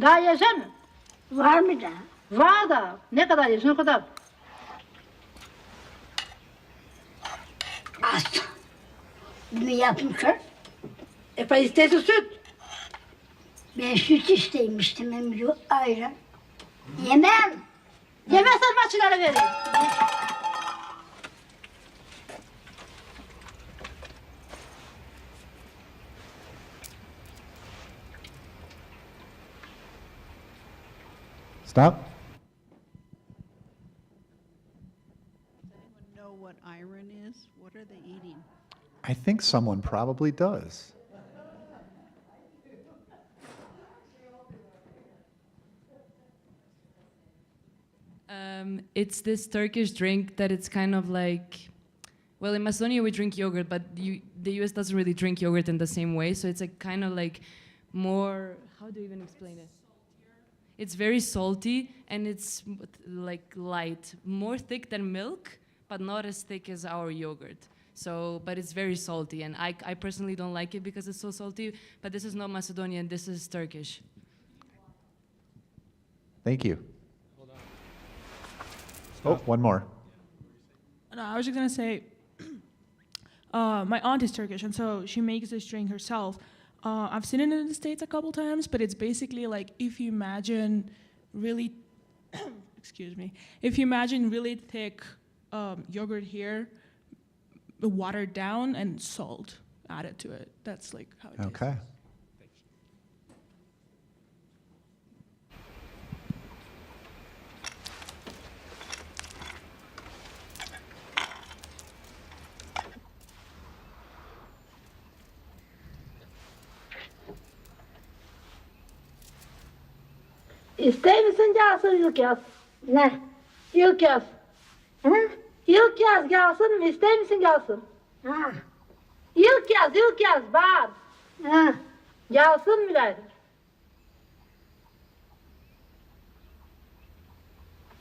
Daha yaşar mı? Var mı da? Var da. Ne kadar yaşın o kadar? Az. Bunu yapmışlar. Efe isterse süt. Ben süt isteymiştim hem ayran. Yemem. Yemezsen maçılara vereyim. Stop. Does anyone know what iron is? What are they eating? I think someone probably does. It's this Turkish drink that it's kind of like, well, in Macedonia we drink yogurt, but the US doesn't really drink yogurt in the same way. So it's a kind of like more, how do you even explain it? It's very salty and it's like light, more thick than milk, but not as thick as our yogurt. So, but it's very salty, and I personally don't like it because it's so salty, but this is not Macedonian, this is Turkish. Thank you. Oh, one more. No, I was just gonna say, my aunt is Turkish, and so she makes this drink herself. I've seen it in the States a couple times, but it's basically like if you imagine really, excuse me, if you imagine really thick yogurt here, watered down and salt added to it. That's like how it tastes. Okay. İster misin gelsin ilk yaz? Ne? İlk yaz. Hı? İlk yaz gelsin mi? İster misin gelsin? Ha. İlk yaz var. Ha. Gelsin Mülayim.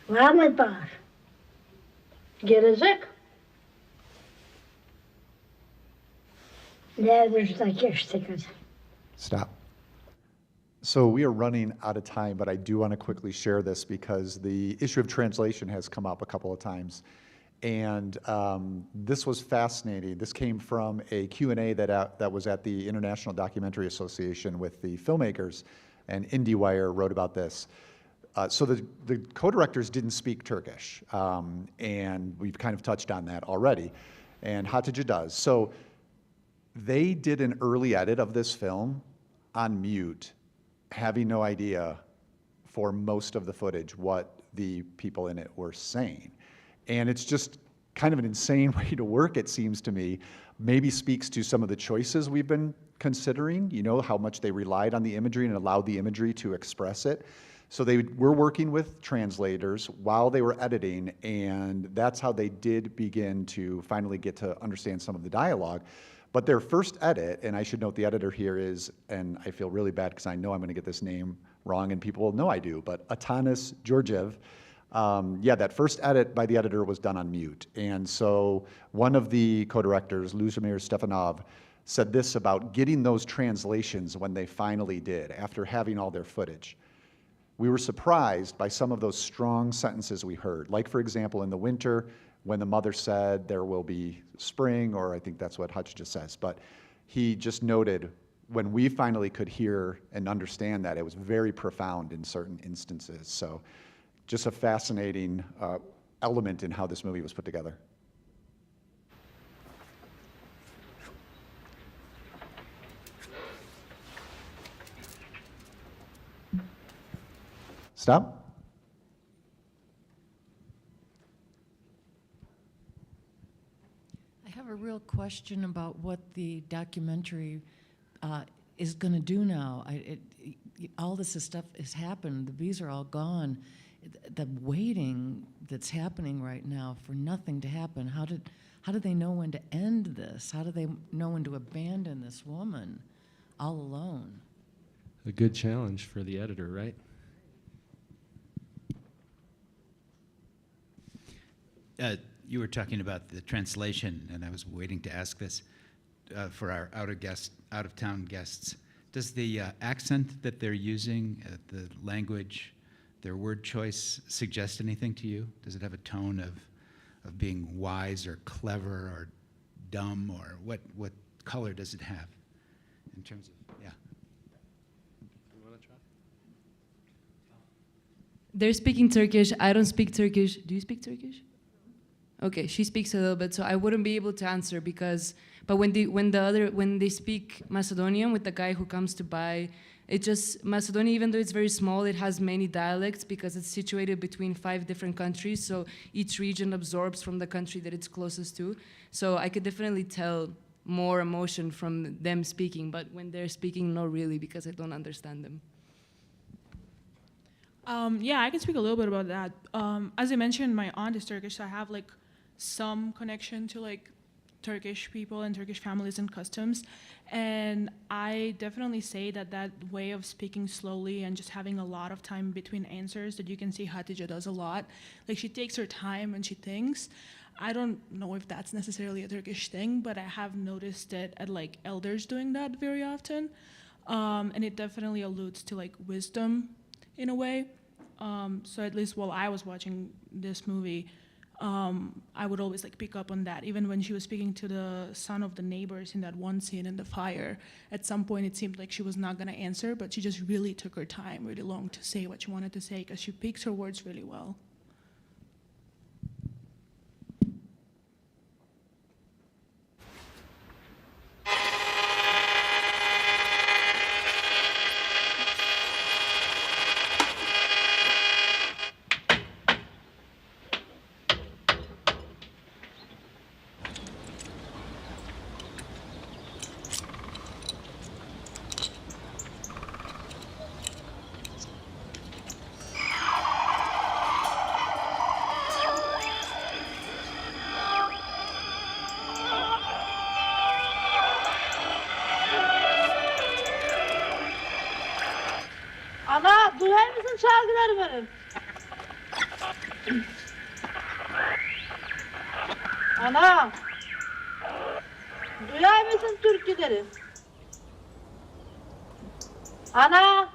Var mı var? Gelecek. Nerede geçti kız? Stop. So we are running out of time, but I do want to quickly share this because the issue of translation has come up a couple of times. And this was fascinating. This came from a Q&A that was at the International Documentary Association with the filmmakers, and IndieWire wrote about this. So the co-directors didn't speak Turkish, and we've kind of touched on that already, and Hatice does. So they did an early edit of this film on mute, having no idea for most of the footage what the people in it were saying. And it's just kind of an insane way to work, it seems to me. Maybe speaks to some of the choices we've been considering, you know, how much they relied on the imagery and allowed the imagery to express it. So they were working with translators while they were editing, and that's how they did begin to finally get to understand some of the dialogue. But their first edit, and I should note the editor here is, and I feel really bad because I know I'm going to get this name wrong, and people will know I do, but Atanas Georgiev. That first edit by the editor was done on mute. And so one of the co-directors, Luzimir Stefanov, said this about getting those translations when they finally did, after having all their footage. We were surprised by some of those strong sentences we heard. Like, for example, in the winter, when the mother said there will be spring, or I think that's what Hutch just says. But he just noted when we finally could hear and understand that, it was very profound in certain instances. So just a fascinating element in how this movie was put together. Stop. I have a real question about what the documentary is going to do now. All this stuff has happened. The bees are all gone. The waiting that's happening right now for nothing to happen. How do they know when to end this? How do they know when to abandon this woman all alone? A good challenge for the editor, right? You were talking about the translation, and I was waiting to ask this for our out-of-town guests. Does the accent that they're using, the language, their word choice suggest anything to you? Does it have a tone of being wise or clever or dumb, or what color does it have in terms of, yeah? You want to try? They're speaking Turkish. I don't speak Turkish. Do you speak Turkish? Okay, she speaks a little bit, so I wouldn't be able to answer because. But when they speak Macedonian with the guy who comes to buy, it just Macedonia, even though it's very small, it has many dialects because it's situated between 5 different countries. So each region absorbs from the country that it's closest to. So I could definitely tell more emotion from them speaking, but when they're speaking, not really, because I don't understand them. Yeah, I can speak a little bit about that. As I mentioned, my aunt is Turkish, so I have some connection to Turkish people and Turkish families and customs. And I definitely say that way of speaking slowly and just having a lot of time between answers that you can see Hatice does a lot. She takes her time and she thinks. I don't know if that's necessarily a Turkish thing, but I have noticed it at elders doing that very often. And it definitely alludes to wisdom in a way. So at least while I was watching this movie, I would always pick up on that. Even when she was speaking to the son of the neighbors in that one scene in the fire, at some point it seemed like she was not going to answer, but she just really took her time really long to say what she wanted to say because she picks her words really well. Ana, duyar mısın şarkıları benim? Ana! Duyar mısın türküleri? Ana!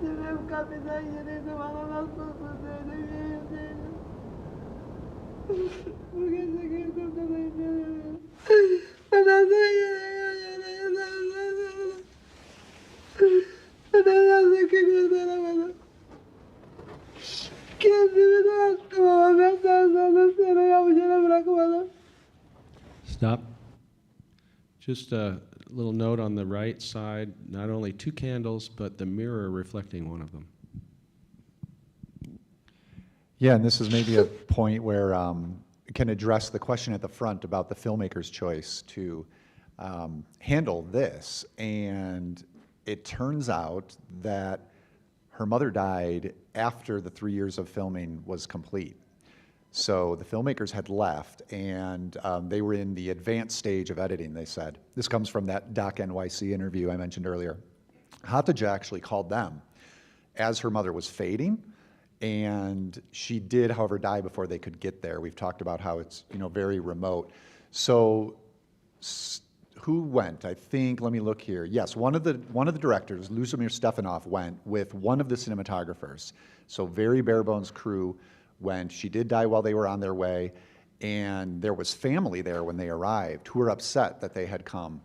Benim kapıdan yeniydim, bana nasıl söyleyeyim. Bu gece girdim de ben bana nasıl girdim. Kendimi de attım ama ben sonra seni yapacağını bırakmadım. Stop. Just a little note on the right side, not only 2 candles, but the mirror reflecting one of them. Yeah, and this is maybe a point where it can address the question at the front about the filmmaker's choice to handle this. And it turns out that her mother died after the 3 years of filming was complete. So the filmmakers had left, and they were in the advanced stage of editing, they said. This comes from that Doc NYC interview I mentioned earlier. Hatice actually called them as her mother was fading, and she did, however, die before they could get there. We've talked about how it's, you know, very remote. So who went? I think, let me look here. Yes, one of the directors, Luzimir Stefanov, went with one of the cinematographers. So very bare bones crew went. She did die while they were on their way, and there was family there when they arrived who were upset that they had come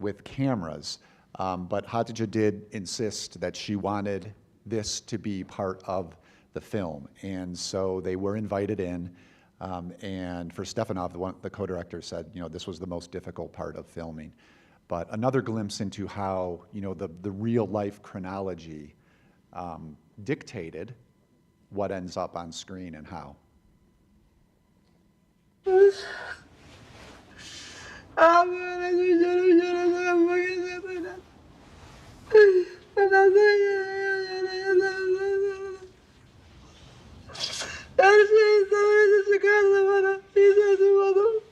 with cameras. But Hatice did insist that she wanted this to be part of the film, and so they were invited in. And for Stefanov, the co-director, said, you know, this was the most difficult part of filming. But another glimpse into how, you know, the real life chronology dictated what ends up on screen and how. Her şeyi savaşı çıkardı bana. Hiç acımadım.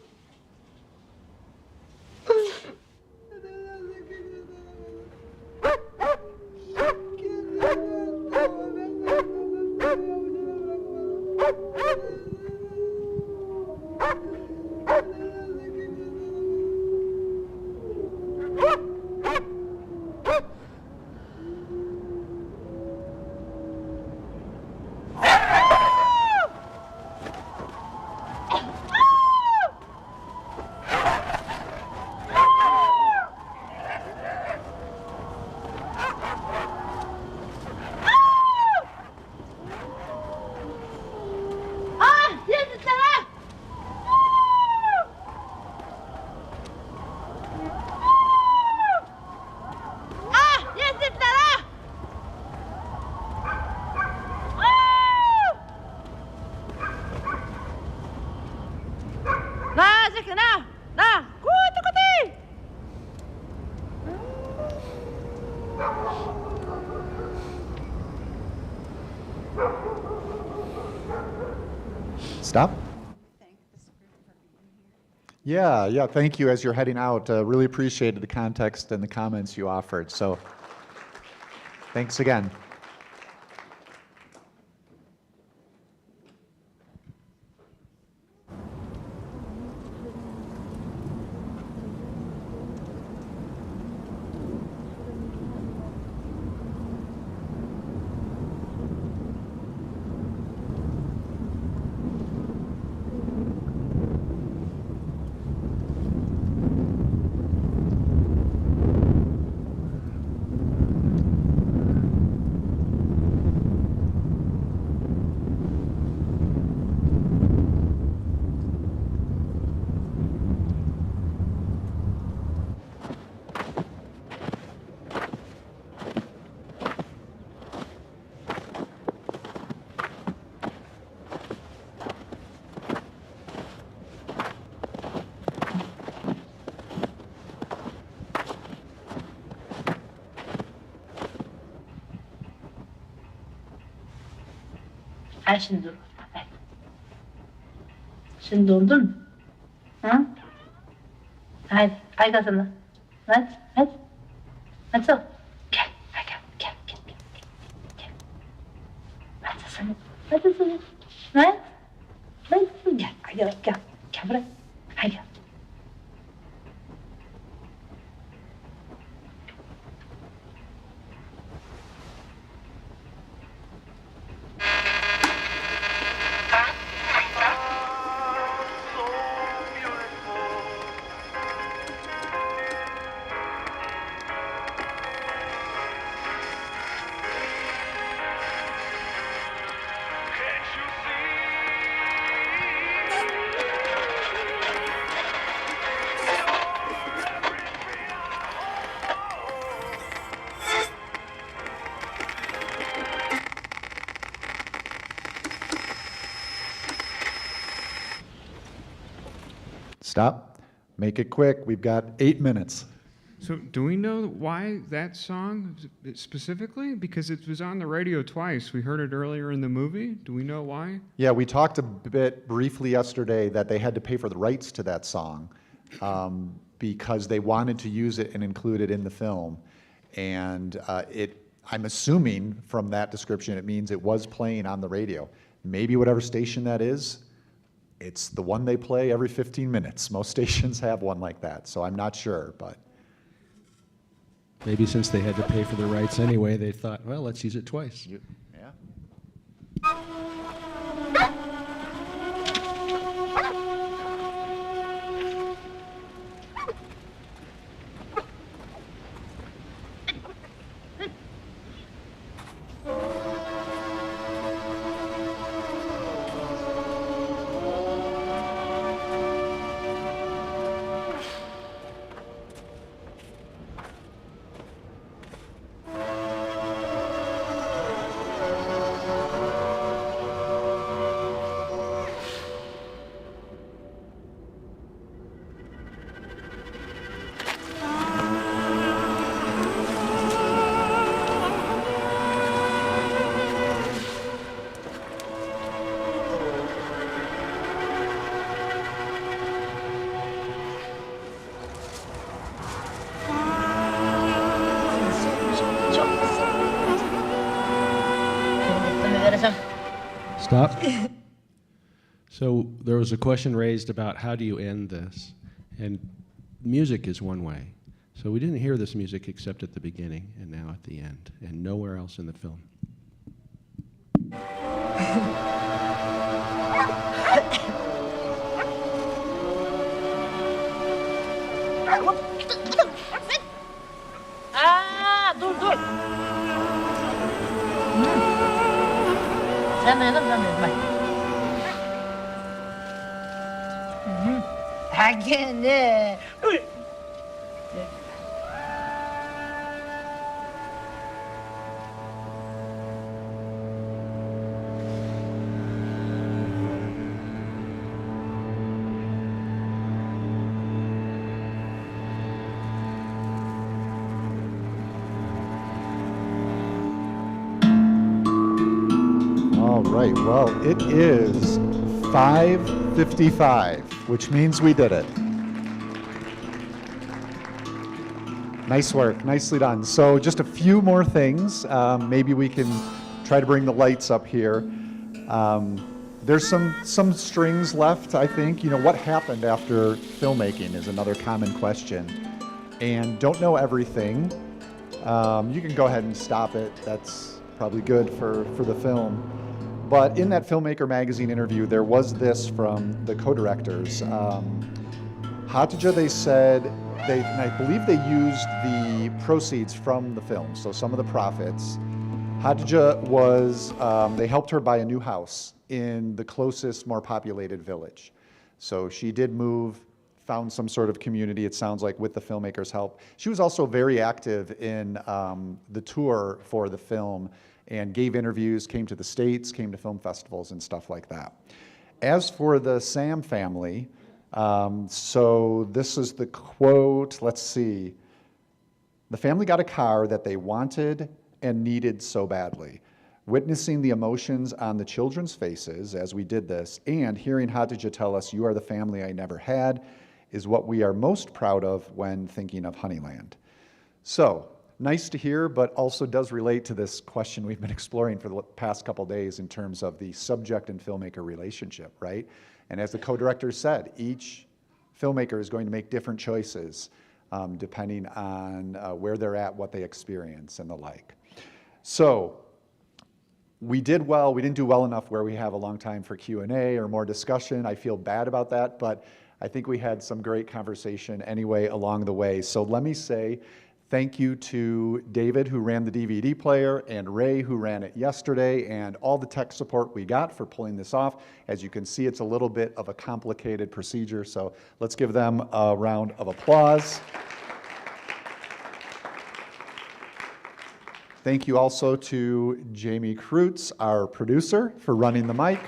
Stop. Yeah, thank you as you're heading out. Really appreciated the context and the comments you offered. So thanks again. Ay şimdi dur. Ay. Şimdi durdun mu? Ha? Haydi, haydi sana. Hadi, hadi. Nasıl? Gel, gel, gel, gel, gel, gel. Hadi sana, hadi sana. Ha? Hadi gel, gel, gel, gel buraya. Hadi. Stop. Make it quick. We've got 8 minutes. So, do we know why that song specifically? Because it was on the radio twice. We heard it earlier in the movie. Do we know why? Yeah, we talked a bit briefly yesterday that they had to pay for the rights to that song because they wanted to use it and include it in the film. And I'm assuming from that description it means it was playing on the radio. Maybe whatever station that is, it's the one they play every 15 minutes. Most stations have one like that, so I'm not sure, but. Maybe since they had to pay for the rights anyway, they thought, well, let's use it twice. Yeah. Stop. So there was a question raised about how do you end this? And music is one way. So we didn't hear this music except at the beginning and now at the end, and nowhere else in the film. Dur. Sen de yedim, ben de yedim. Bak. Ha gene. All right, well, it is 5:55, which means we did it. Nice work, nicely done. So just a few more things. Maybe we can try to bring the lights up here. There's some strings left, I think. You know, what happened after filmmaking is another common question. And don't know everything. You can go ahead and stop it. That's probably good for the film. But in that Filmmaker Magazine interview, there was this from the co-directors. Hatice, they said, and I believe they used the proceeds from the film, so some of the profits. Hatice was, they helped her buy a new house in the closest, more populated village. So she did move, found some sort of community, it sounds like, with the filmmakers' help. She was also very active in the tour for the film and gave interviews, came to the States, came to film festivals and stuff like that. As for the Sam family, so this is the quote, let's see. The family got a car that they wanted and needed so badly. Witnessing the emotions on the children's faces as we did this and hearing Hatice tell us, "You are the family I never had," is what we are most proud of when thinking of Honeyland. So, nice to hear, but also does relate to this question we've been exploring for the past couple days in terms of the subject and filmmaker relationship, right? And as the co-director said, each filmmaker is going to make different choices depending on where they're at, what they experience, and the like. So we did well. We didn't do well enough where we have a long time for Q&A or more discussion. I feel bad about that, but I think we had some great conversation anyway along the way. So let me say thank you to David, who ran the DVD player, and Ray, who ran it yesterday, and all the tech support we got for pulling this off. As you can see, it's a little bit of a complicated procedure, so let's give them a round of applause. Thank you also to Jamie Kreutz, our producer, for running the mic.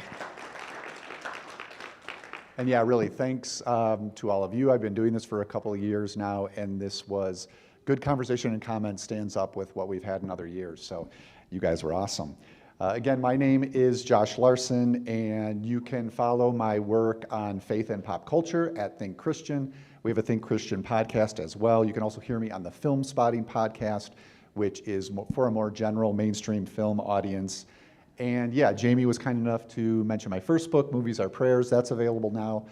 And yeah, really, thanks to all of you. I've been doing this for a couple of years now, and this was good conversation and comment, stands up with what we've had in other years. So you guys were awesome. Again, my name is Josh Larson, and you can follow my work on faith and pop culture at Think Christian. We have a Think Christian podcast as well. You can also hear me on the Film Spotting podcast, which is for a more general mainstream film audience. And yeah, Jamie was kind enough to mention my first book, Movies Are Prayers. That's available now.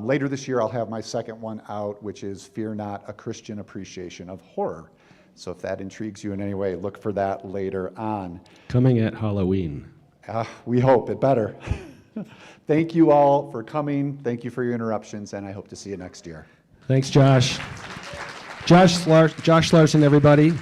Later this year, I'll have my second one out, which is Fear Not, A Christian Appreciation of Horror. So if that intrigues you in any way, look for that later on. Coming at Halloween. We hope it better. Thank you all for coming. Thank you for your interruptions, and I hope to see you next year. Thanks, Josh. Josh Larson, everybody.